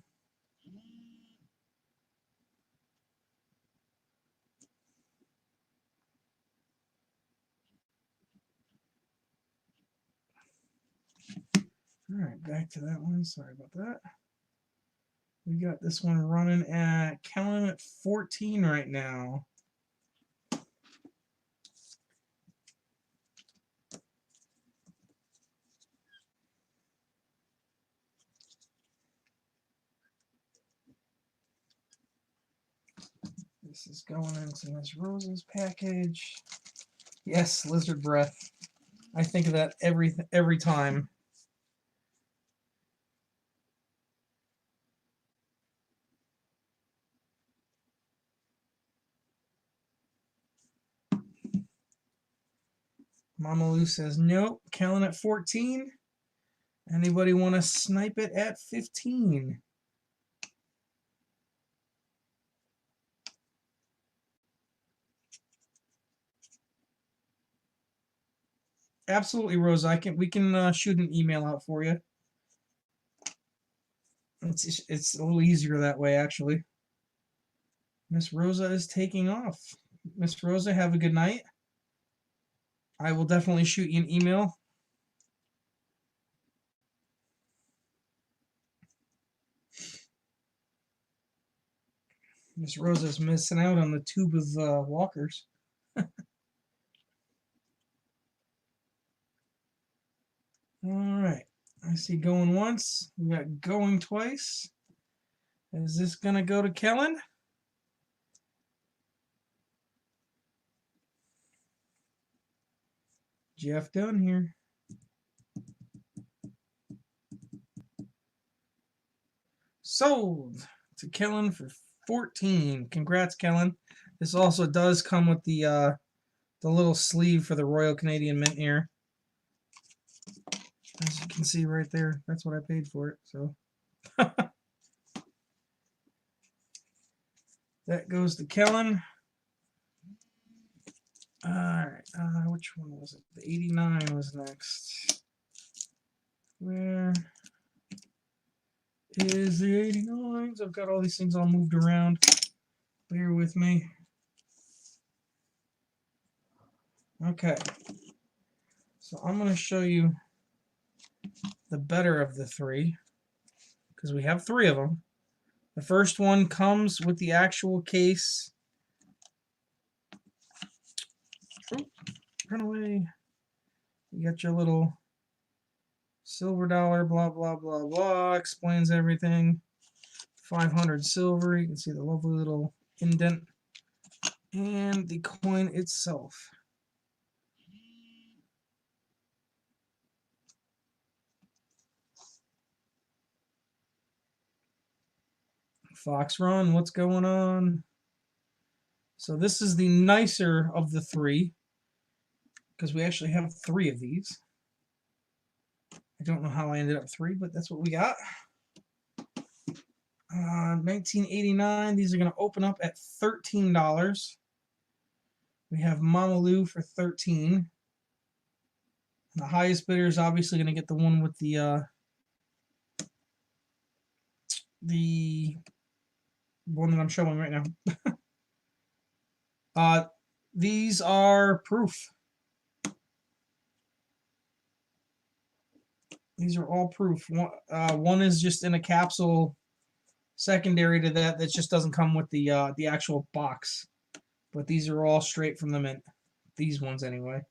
All right, back to that one. Sorry about that. We got this one running at, counting at 14 right now. This is going into Miss Rosa's package. Yes, lizard breath. I think of that every time. Mama Lou says nope. Counting at 14. Anybody want to snipe it at 15? Absolutely, Rosa. We can shoot an email out for you. It's a little easier that way, actually. Miss Rosa is taking off. Miss Rosa, have a good night. I will definitely shoot you an email. Miss Rosa's missing out on the tube of walkers. All right. see going once. We got going twice. Is this going to go to Kellen? Jeff Dunn here. Sold to Kellen for 14. Congrats, Kellen. This also does come with the little sleeve for the Royal Canadian Mint here. As you can see right there, that's what I paid for it. So that goes to Kellen. All right, which one was it? The 89 was next. Where is the 89s? I've got all these things all moved around. Bear with me. Okay. So I'm going to show you the better of the three, because we have three of them. The first one comes with the actual case. Oh, run away. You got your little silver dollar, blah, blah, blah, blah. Explains everything. 500 silver. You can see the lovely little indent. And the coin itself. Fox Run, what's going on? So this is the nicer of the three, because we actually have three of these. I don't know how I ended up three, but that's what we got. 1989, these are going to open up at $13. We have Mama Lou for 13. And the highest bidder is obviously going to get the one with the one that I'm showing right now. These are proof. These are all proof. One is just in a capsule secondary to that just doesn't come with the actual box. But these are all straight from the mint. These ones anyway.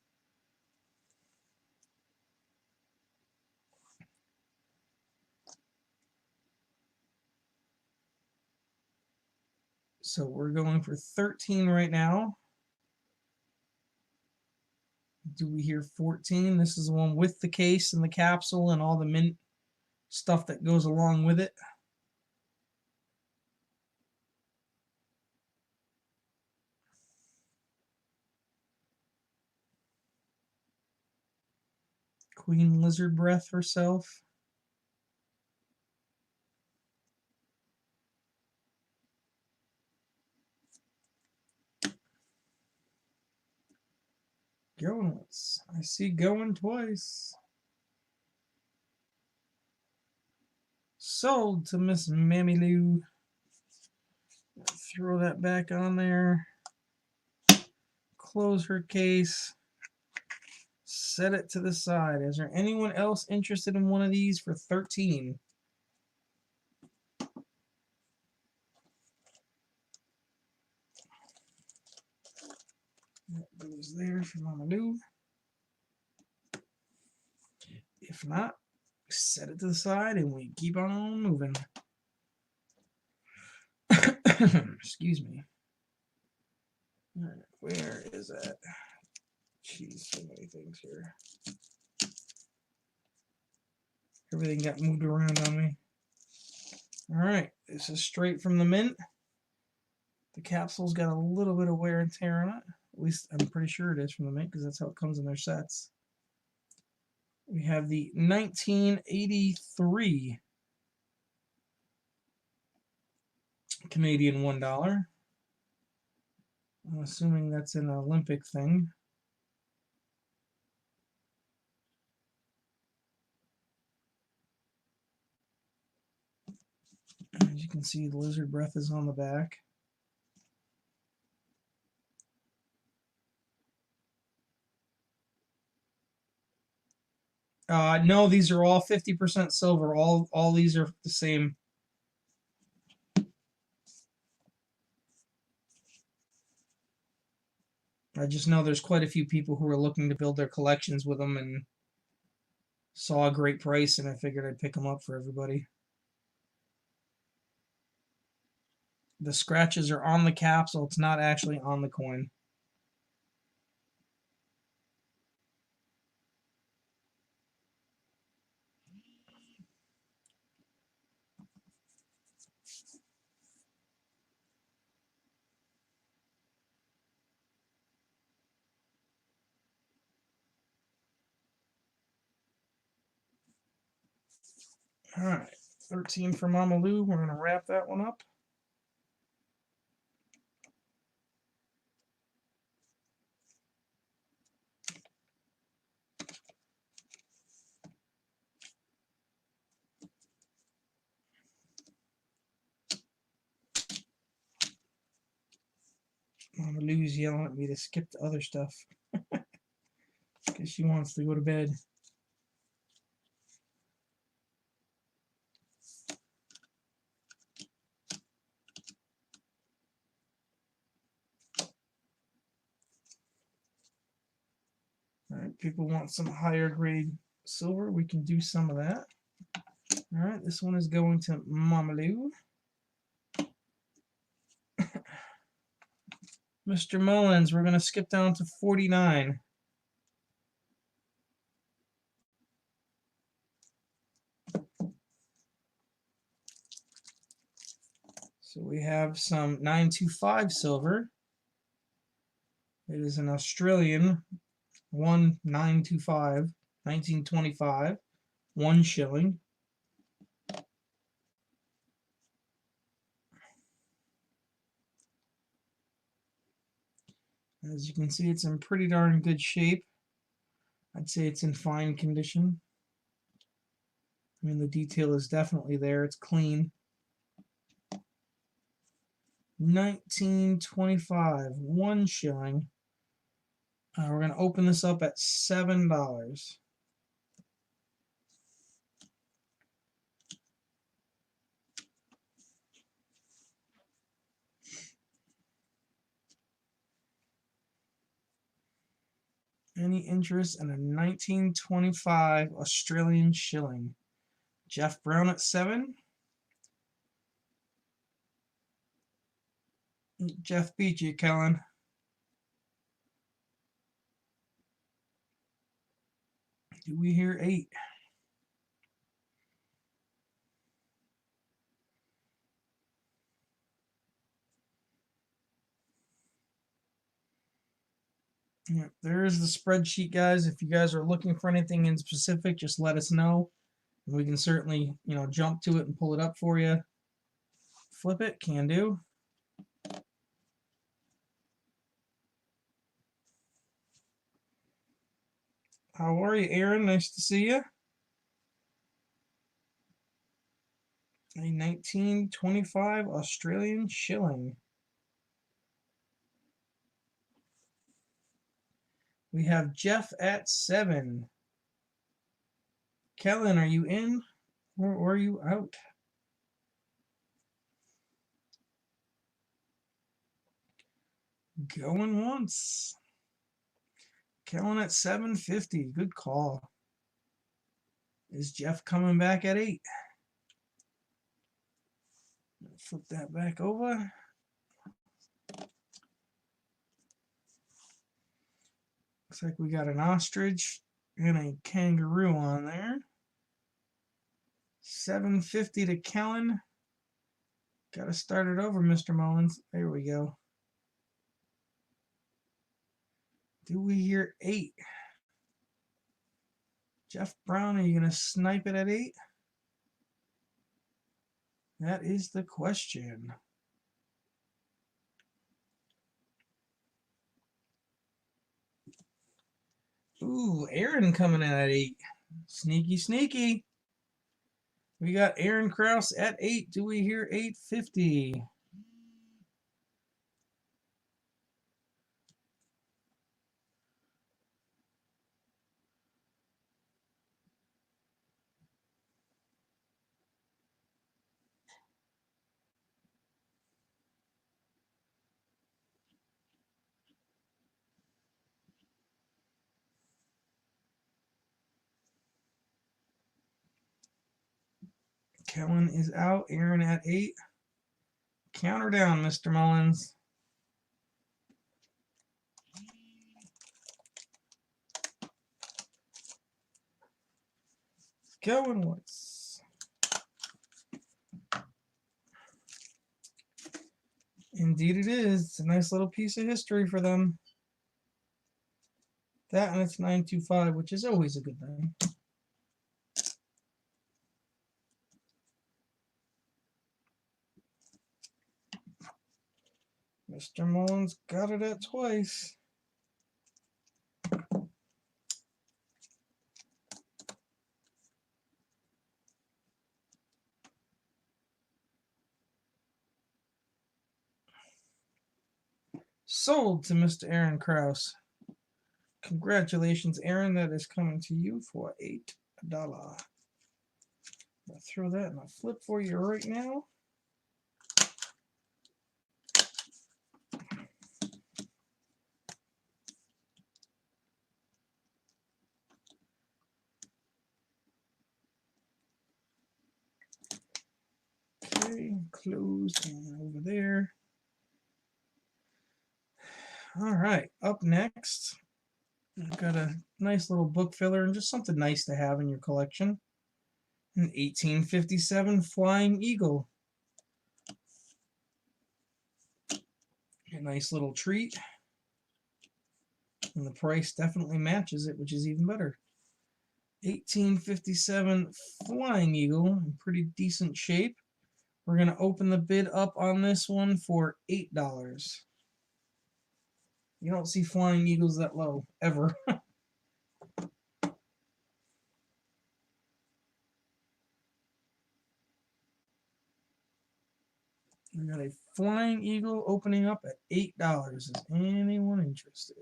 So we're going for 13 right now. Do we hear 14? This is the one with the case and the capsule and all the mint stuff that goes along with it. Queen Lizard Breath herself. Going once. I see going twice. Sold to Miss Mammy Lou. Throw that back on there. Close her case. Set it to the side. Is there anyone else interested in one of these for 13? That goes there for Mama Lou. If not, set it to the side and we keep on moving. Excuse me. All right, where is that? Jeez, so many things here. Everything got moved around on me. All right, this is straight from the mint. The capsule's got a little bit of wear and tear on it. At least I'm pretty sure it is from the mint, because that's how it comes in their sets. We have the 1983 Canadian $1. I'm assuming that's an Olympic thing. As you can see, the lizard breath is on the back. No, these are all 50% silver. All these are the same. I just know there's quite a few people who are looking to build their collections with them, and Saw a great price and I figured I'd pick them up for everybody. The scratches are on the capsule. It's not actually on the coin. All right, 13 for Mama Lou. We're going to wrap that one up. Mama Lou's yelling at me to skip the other stuff because she wants to go to bed. All right, people want some higher grade silver. We can do some of that. All right, this one is going to Mama Lou. Mr. Mullins, we're going to skip down to 49. So we have some 925 silver. It is an Australian 1925, 1925, 1 shilling. As you can see, it's in pretty darn good shape. I'd say it's in fine condition. I mean, the detail is definitely there. It's clean. 1925, 1 shilling. We're going to open this up at $7. Any interest in a 1925 Australian shilling? Jeff Brown at 7. Jeff beat you, Kellen. Do we hear 8? Yeah, there's the spreadsheet, guys. If you guys are looking for anything in specific, just let us know. And we can certainly, jump to it and pull it up for you. Flip it, can do. How are you, Aaron? Nice to see you. A 1925 Australian shilling. We have Jeff at 7. Kellen, are you in or are you out? Going once. Kellen at 750. Good call. Is Jeff coming back at 8? Flip that back over. Looks like we got an ostrich and a kangaroo on there. 750 to Kellen. Got to start it over, Mr. Mullins. There we go. Do we hear 8? Jeff Brown, are you going to snipe it at 8? That is the question. Ooh, Aaron coming in at 8. Sneaky, sneaky. We got Aaron Krause at 8. Do we hear 850? Kellen is out. Aaron at 8. Counter down, Mr. Mullins. Going once. Indeed it is. It's a nice little piece of history for them. That and it's 925, which is always a good thing. Mr. Mullins got it at twice. Sold to Mr. Aaron Krause. Congratulations, Aaron. That is coming to you for $8. I'll throw that in a flip for you right now. Okay, closed and over there. All right, up next, I've got a nice little book filler and just something nice to have in your collection. An 1857 Flying Eagle. A nice little treat. And the price definitely matches it, which is even better. 1857 Flying Eagle, in pretty decent shape. We're going to open the bid up on this one for $8. You don't see Flying Eagles that low, ever. We got a Flying Eagle opening up at $8. Is anyone interested?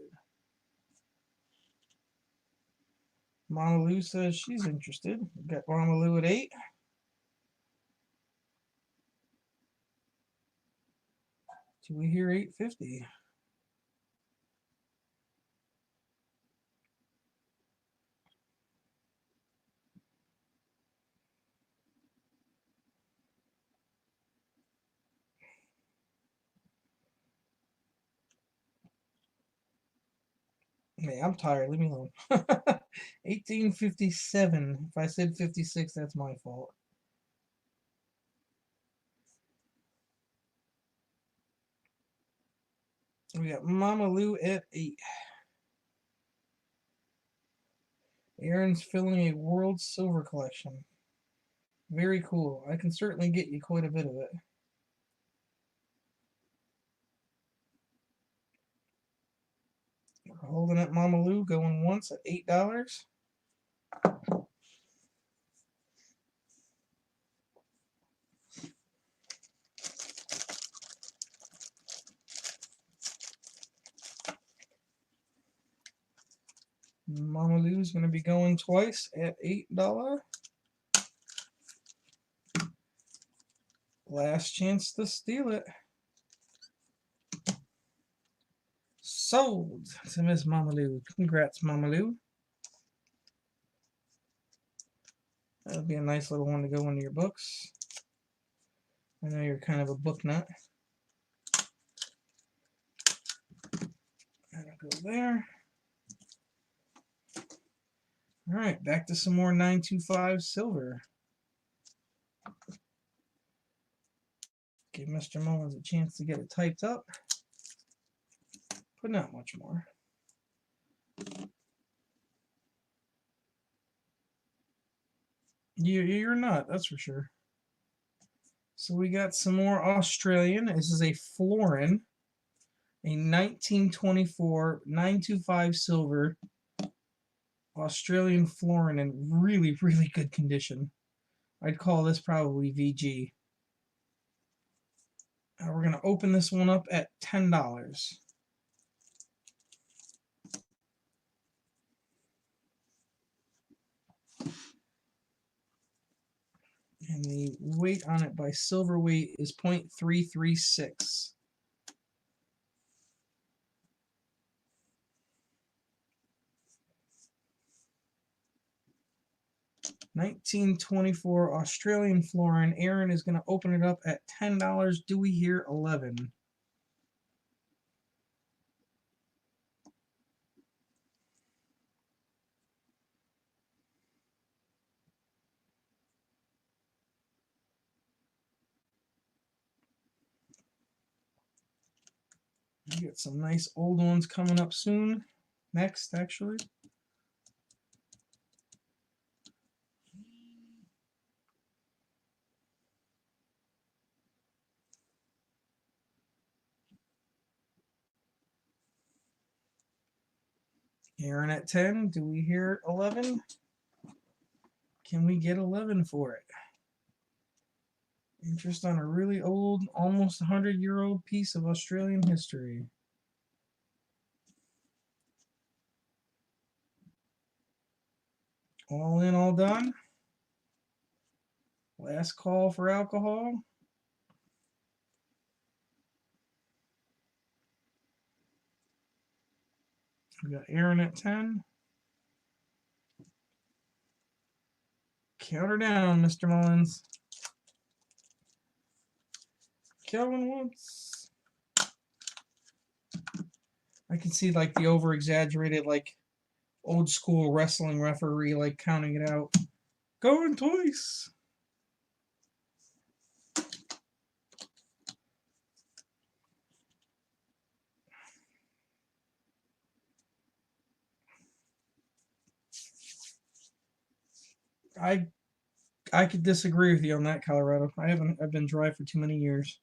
Mama Lou says she's interested. We've got Mama Lou at 8. Do we hear 850? Hey, I'm tired. Leave me alone. 1857. If I said 56, that's my fault. We got Mama Lou at 8. Aaron's filling a World Silver collection. Very cool. I can certainly get you quite a bit of it. We're holding at Mama Lou, going once at $8. Mama Lou's going to be going twice at $8. Last chance to steal it. Sold to Miss Mama Lou. Congrats, Mama Lou. That'll be a nice little one to go into your books. I know you're kind of a book nut. That'll go there. All right, back to some more 925 silver. Give Mr. Mullins a chance to get it typed up, but not much more. You're not, that's for sure. So we got some more Australian. This is a Florin, a 1924 925 silver Australian Florin in really, really good condition. I'd call this probably VG. We're going to open this one up at $10. And the weight on it by silver weight is 0.336. 1924 Australian florin. Aaron is going to open it up at $10. Do we hear 11? We get some nice old ones coming up soon. Next, actually. Aaron at 10. Do we hear 11? Can we get 11 for it? Interest on a really old, almost 100-year-old piece of Australian history. All in, all done. Last call for alcohol. We got Aaron at 10. Count her down, Mr. Mullins. Going once. I can see like the over-exaggerated, like old school wrestling referee, like counting it out. Going twice. I could disagree with you on that, Colorado. I've been dry for too many years.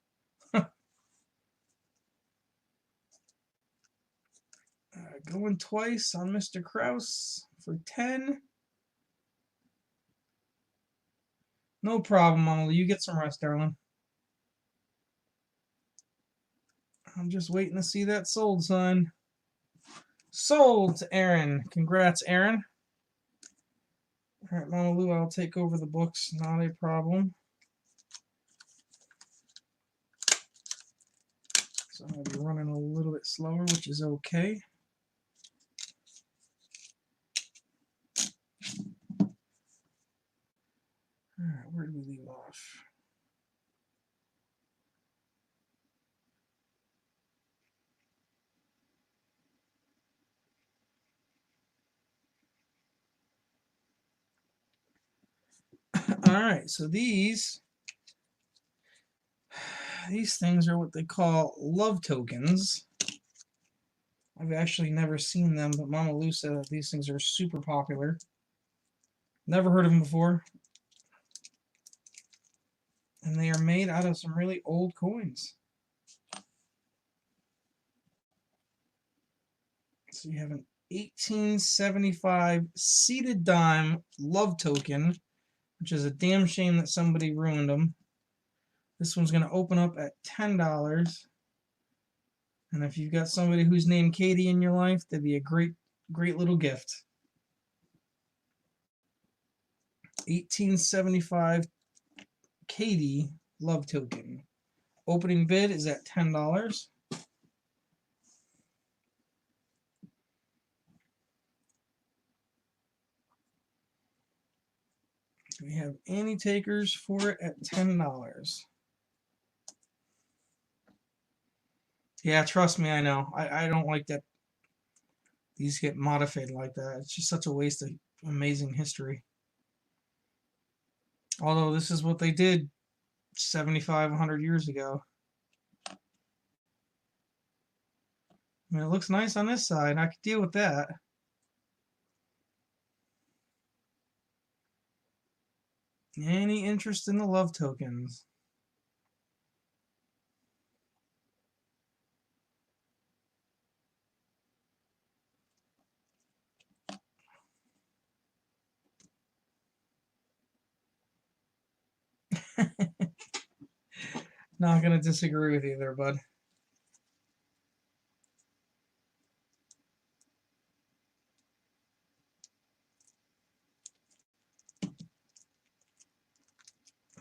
Going twice on Mr. Kraus for 10. No problem, Mama. You get some rest, darling. I'm just waiting to see that sold sign. Sold to Aaron. Congrats, Aaron. All right, Mama Lou, I'll take over the books. Not a problem. So I'm going to be running a little bit slower, which is okay. All right, where did we leave off? All right, so these things are what they call love tokens. I've actually never seen them, but Mama Lou said that these things are super popular. Never heard of them before. And they are made out of some really old coins. So you have an 1875 seated dime love token, which is a damn shame that somebody ruined them. This one's going to open up at $10. And if you've got somebody who's named Katie in your life, that'd be a great little gift. 1875 Katie love token. Opening bid is at $10. Do we have any takers for it at $10? Yeah, trust me, I know. I don't like that these get modified like that. It's just such a waste of amazing history. Although this is what they did 75, 100 years ago. I mean, it looks nice on this side. I could deal with that. Any interest in the love tokens? Not going to disagree with you there, bud.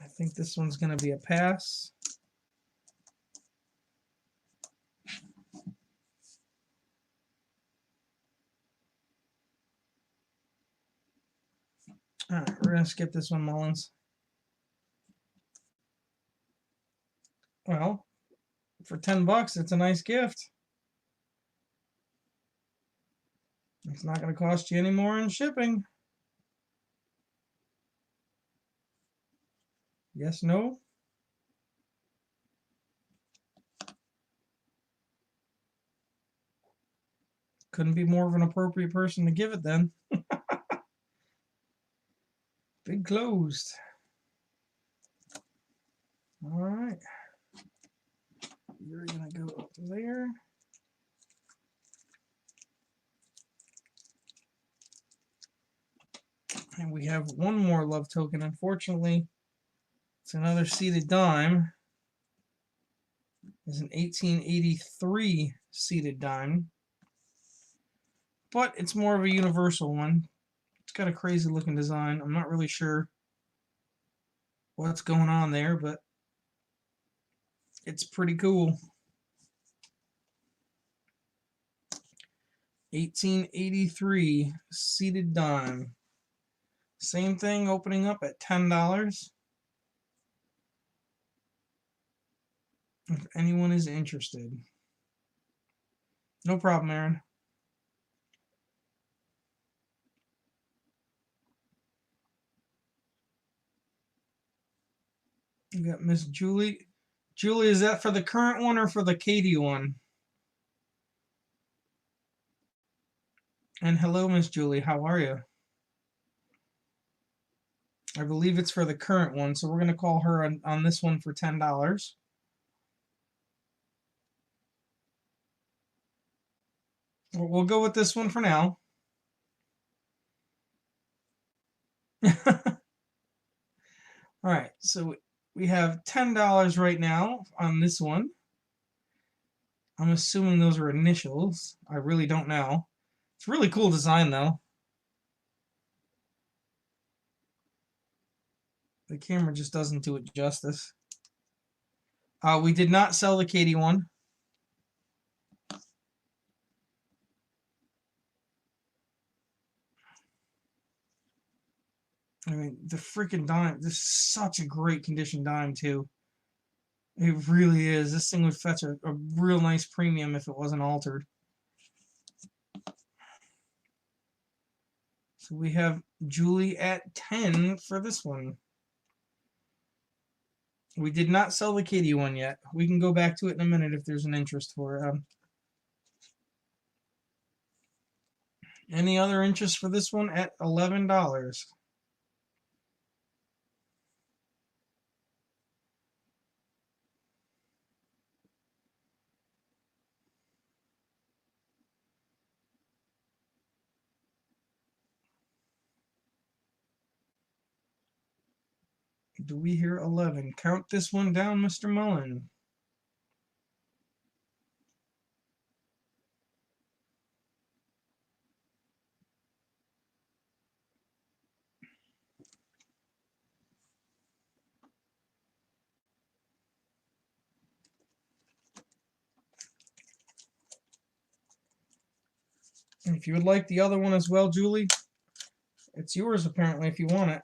I think this one's going to be a pass. All right, we're going to skip this one, Mullins. Well, for 10 bucks, it's a nice gift. It's not going to cost you any more in shipping. Yes, no? Couldn't be more of an appropriate person to give it then. Big closed. All right. You're going to go up there. And we have one more love token. Unfortunately, it's another seated dime. It's an 1883 seated dime. But it's more of a universal one. It's got a crazy looking design. I'm not really sure what's going on there, but it's pretty cool. 1883 seated dime. Same thing, opening up at $10. If anyone is interested. No problem, Aaron. You got Miss Julie. Julie, is that for the current one or for the Katie one? And hello, Miss Julie. How are you? I believe it's for the current one, so we're going to call her on this one for $10. We'll go with this one for now. All right, so we have $10 right now on this one. I'm assuming those are initials. I really don't know. It's a really cool design, though. The camera just doesn't do it justice. We did not sell the Katie one. I mean, the freaking dime, this is such a great condition dime, too. It really is. This thing would fetch a real nice premium if it wasn't altered. So we have Julie at 10 for this one. We did not sell the Katie one yet. We can go back to it in a minute if there's an interest for it. Any other interest for this one at $11? Do we hear 11? Count this one down, Mr. Mullen. And if you would like the other one as well, Julie, it's yours apparently if you want it.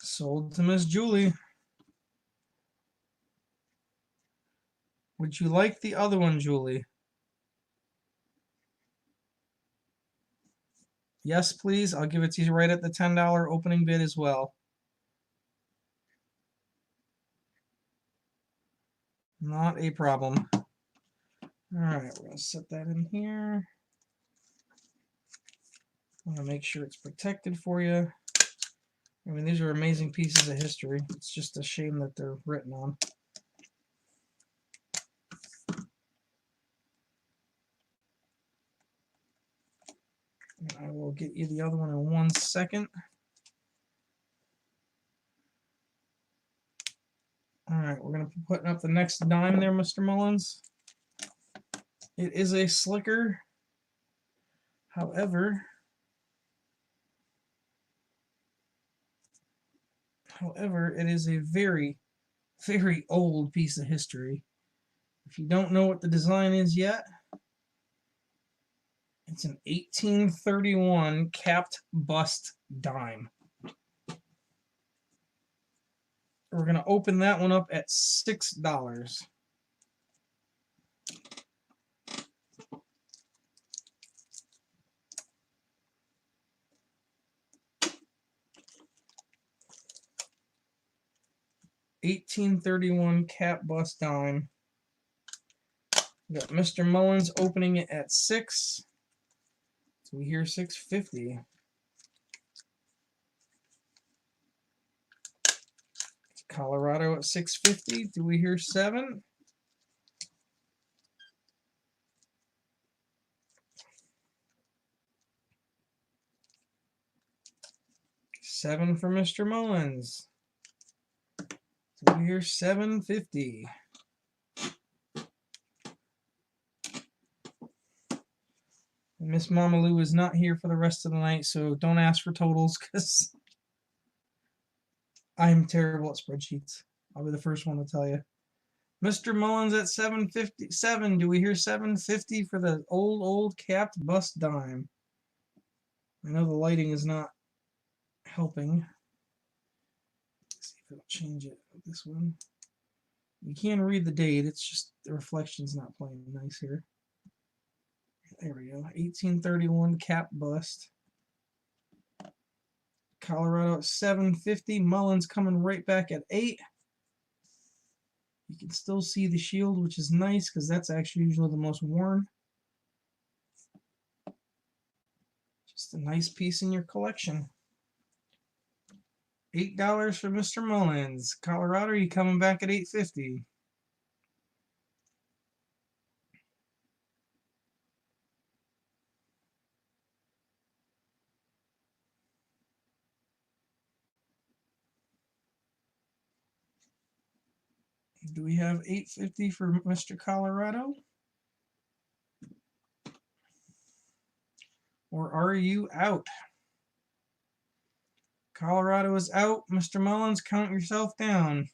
Sold to Miss Julie. Would you like the other one, Julie? Yes, please. I'll give it to you right at the $10 opening bid as well. Not a problem. All right, we're going to set that in here. I want to make sure it's protected for you. I mean, these are amazing pieces of history. It's just a shame that they're written on. And I will get you the other one in 1 second. All right, we're going to be putting up the next dime there, Mr. Mullins. It is a slicker. However, it is a very, very old piece of history. If you don't know what the design is yet, it's an 1831 capped bust dime. We're going to open that one up at $6. $18.31 cap bust dime. We got Mr. Mullins opening it at 6. So we hear 650. Colorado at 650. Do we hear 7? Seven for Mr. Mullins. Do we hear 750? Miss Mama Lou is not here for the rest of the night, so don't ask for totals because I'm terrible at spreadsheets. I'll be the first one to tell you. Mr. Mullins at 757. Do we hear 750 for the old capped bust dime? I know the lighting is not helping. Let's see if it'll change it with this one. You can read the date, it's just the reflection's not playing nice here. There we go. 1831 cap bust. Colorado at 750. Mullins coming right back at 8. You can still see the shield, which is nice because that's actually usually the most worn. Just a nice piece in your collection. $8 for Mr. Mullins. Colorado, you coming back at 850. Do we have 850 for Mr. Colorado? Or are you out? Colorado is out. Mr. Mullins, count yourself down.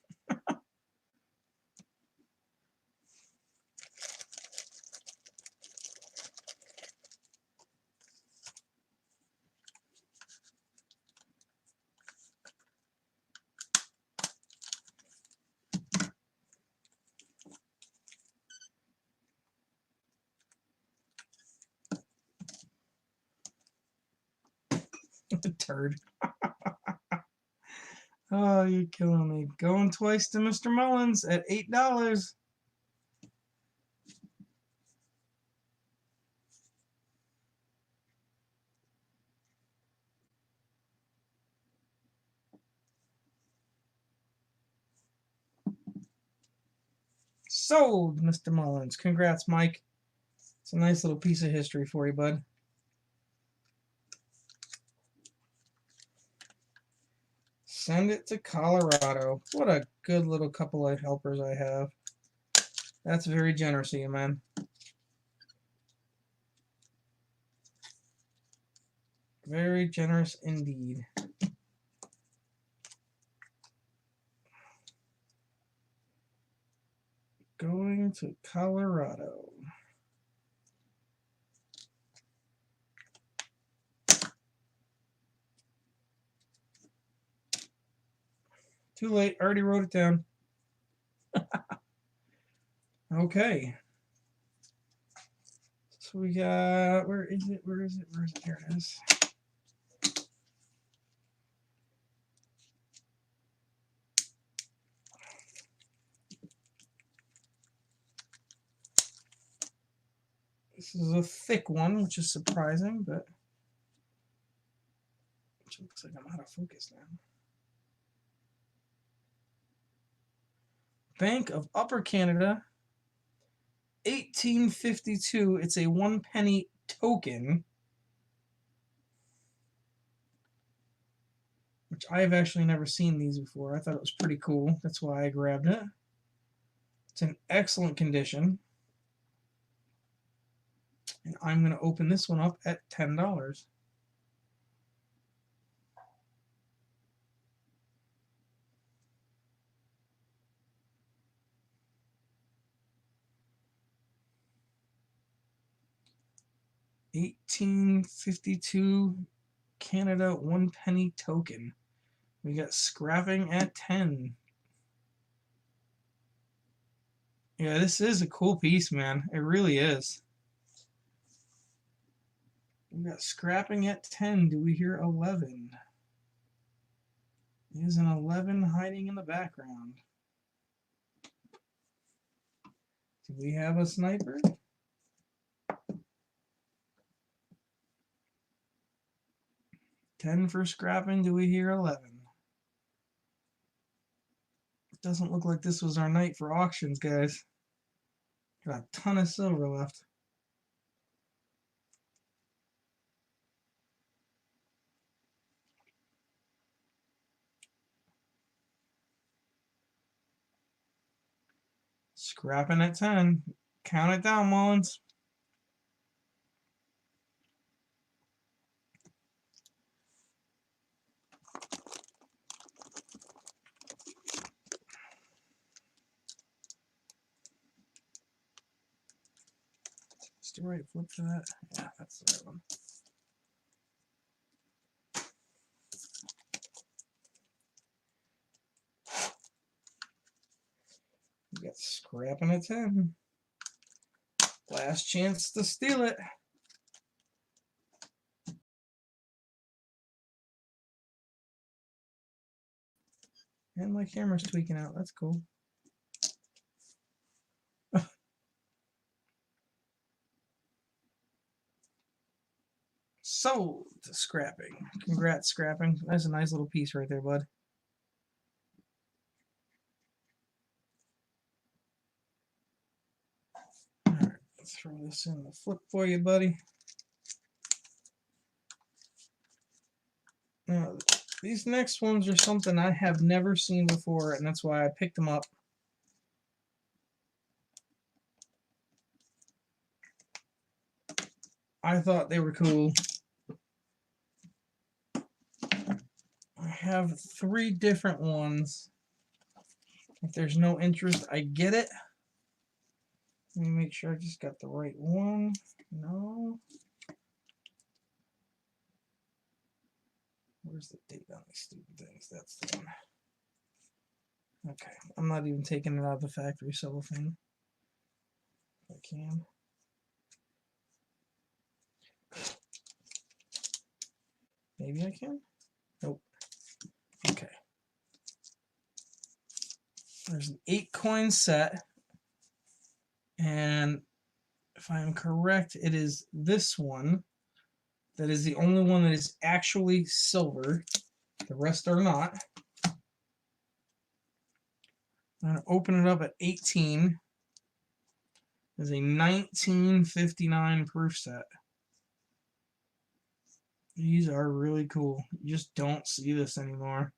Turd. Oh, you're killing me. Going twice to Mr. Mullins at $8. Sold, Mr. Mullins. Congrats, Mike. It's a nice little piece of history for you, bud. Send it to Colorado. What a good little couple of helpers I have. That's very generous of you, man. Very generous indeed. Going to Colorado. Too late. Already wrote it down. Okay. So we got, where is it? Where is it? Where is it? There it is. This is a thick one, which is surprising, but it looks like I'm out of focus now. Bank of Upper Canada, 1852. It's a 1 penny token, which I've actually never seen these before. I thought it was pretty cool. That's why I grabbed it. It's in excellent condition. And I'm going to open this one up at $10. 1852 Canada 1 penny token. We got scrapping at 10. Yeah, this is a cool piece, man. It really is. We got scrapping at 10. Do we hear 11? Is an 11 hiding in the background? Do we have a sniper? $10 for scrapping. Do we hear 11? It doesn't look like this was our night for auctions, guys. Got a ton of silver left. Scrapping at 10. Count it down, Mullins. Is the right flip for that? Yeah, that's the right one. We got scrapping at 10. Last chance to steal it. And my camera's tweaking out. That's cool. Sold to scrapping. Congrats, scrapping. That's a nice little piece right there, bud. Alright, let's throw this in the flip for you, buddy. Now, these next ones are something I have never seen before, and that's why I picked them up. I thought they were cool. I have 3 different ones. If there's no interest, I get it. Let me make sure I just got the right one. No. Where's the date on these stupid things? That's the one. Okay, I'm not even taking it out of the factory cellophane. If I can. Maybe I can? Nope. Okay. There's an 8-coin set. And if I am correct, it is this one that is the only one that is actually silver. The rest are not. I'm going to open it up at 18. It's a 1959 proof set. These are really cool. You just don't see this anymore.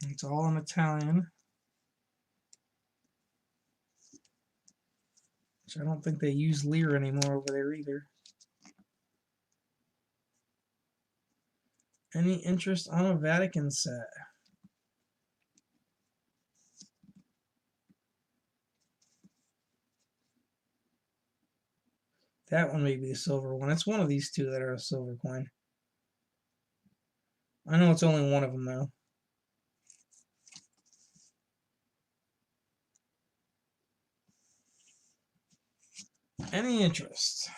It's all in Italian. Which I don't think they use lira anymore over there either. Any interest on a Vatican set? That one may be a silver one. It's one of these two that are a silver coin. I know it's only one of them though. Any interest?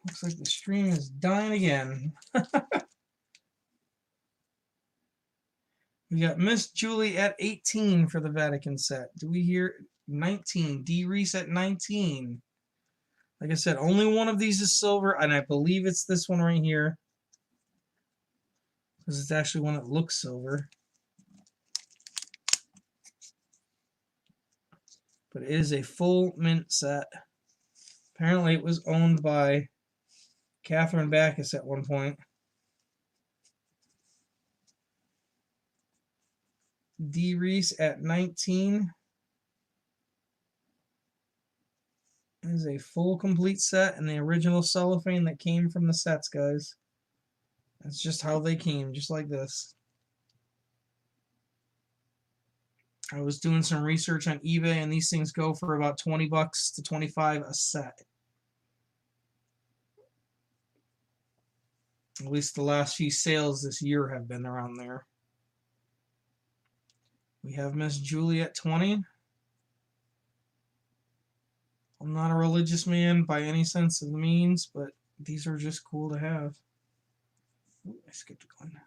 Looks like the stream is dying again. We got Miss Julie at 18 for the Vatican set. Do we hear 19? D. Reese at 19. Like I said, only one of these is silver, and I believe it's this one right here. Because it's actually one that looks silver. But it is a full mint set. Apparently it was owned by Catherine Backus at one point. D. Reese at 19. Is a full complete set and the original cellophane that came from the sets, guys. That's just how they came, just like this. I was doing some research on eBay, and these things go for about 20 bucks to 25 a set. At least the last few sales this year have been around there. We have Miss Julie at 20. I'm not a religious man by any sense of the means, but these are just cool to have. Ooh, I skipped one.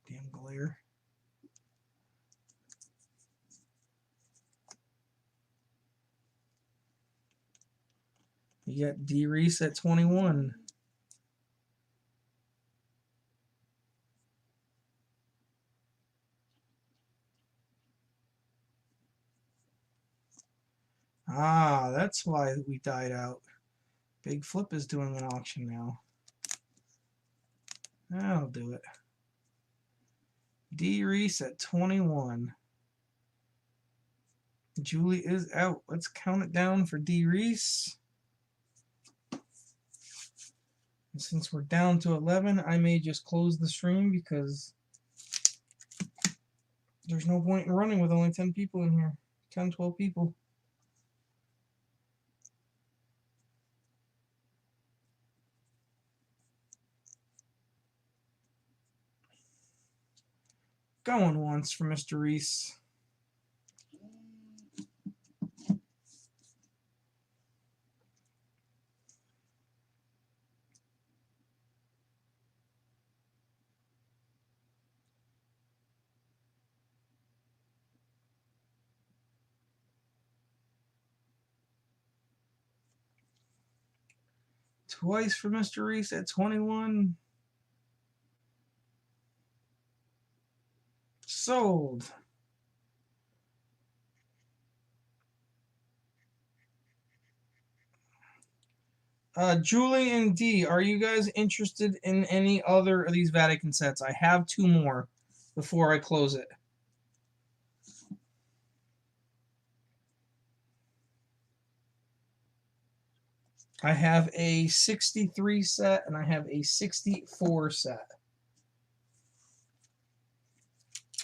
Damn glare. You got D. Reese at 21. Ah, that's why we died out. Big Flip is doing an auction now. That'll do it. D. Reese at 21. Julie is out. Let's count it down for D. Reese. And since we're down to 11, I may just close the stream because there's no point in running with only 10 people in here. 10, 12 people. Going once for Mr. Reese. Twice for Mr. Reese at 21. Sold. Julie and D, are you guys interested in any other of these Vatican sets? I have 2 more before I close it. I have a 63 set and I have a 64 set.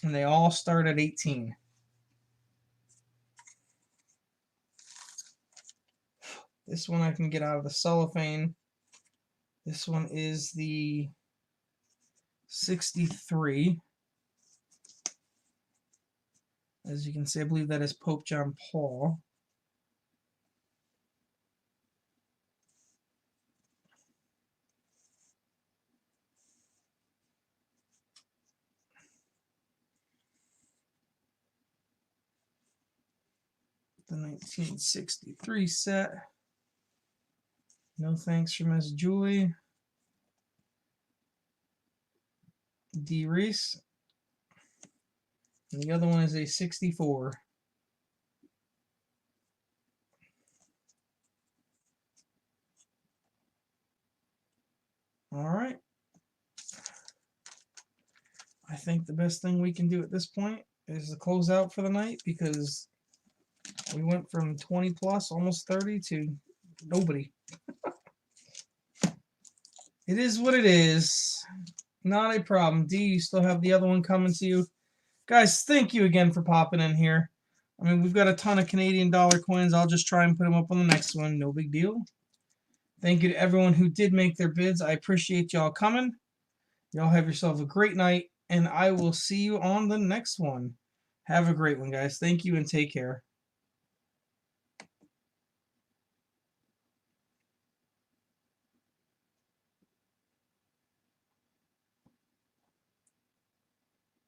And they all start at 18. This one I can get out of the cellophane. This one is the 63. As you can see, I believe that is Pope John Paul. The 1963 set. No thanks for Miss Julie. D. Reese. And the other one is a 64. All right. I think the best thing we can do at this point is to close out for the night because we went from 20 plus, almost 30 to nobody. It is what it is. Not a problem. D, you still have the other one coming to you. Guys, thank you again for popping in here. I mean, we've got a ton of Canadian dollar coins. I'll just try and put them up on the next one. No big deal. Thank you to everyone who did make their bids. I appreciate y'all coming. Y'all have yourself a great night, and I will see you on the next one. Have a great one, guys. Thank you and take care.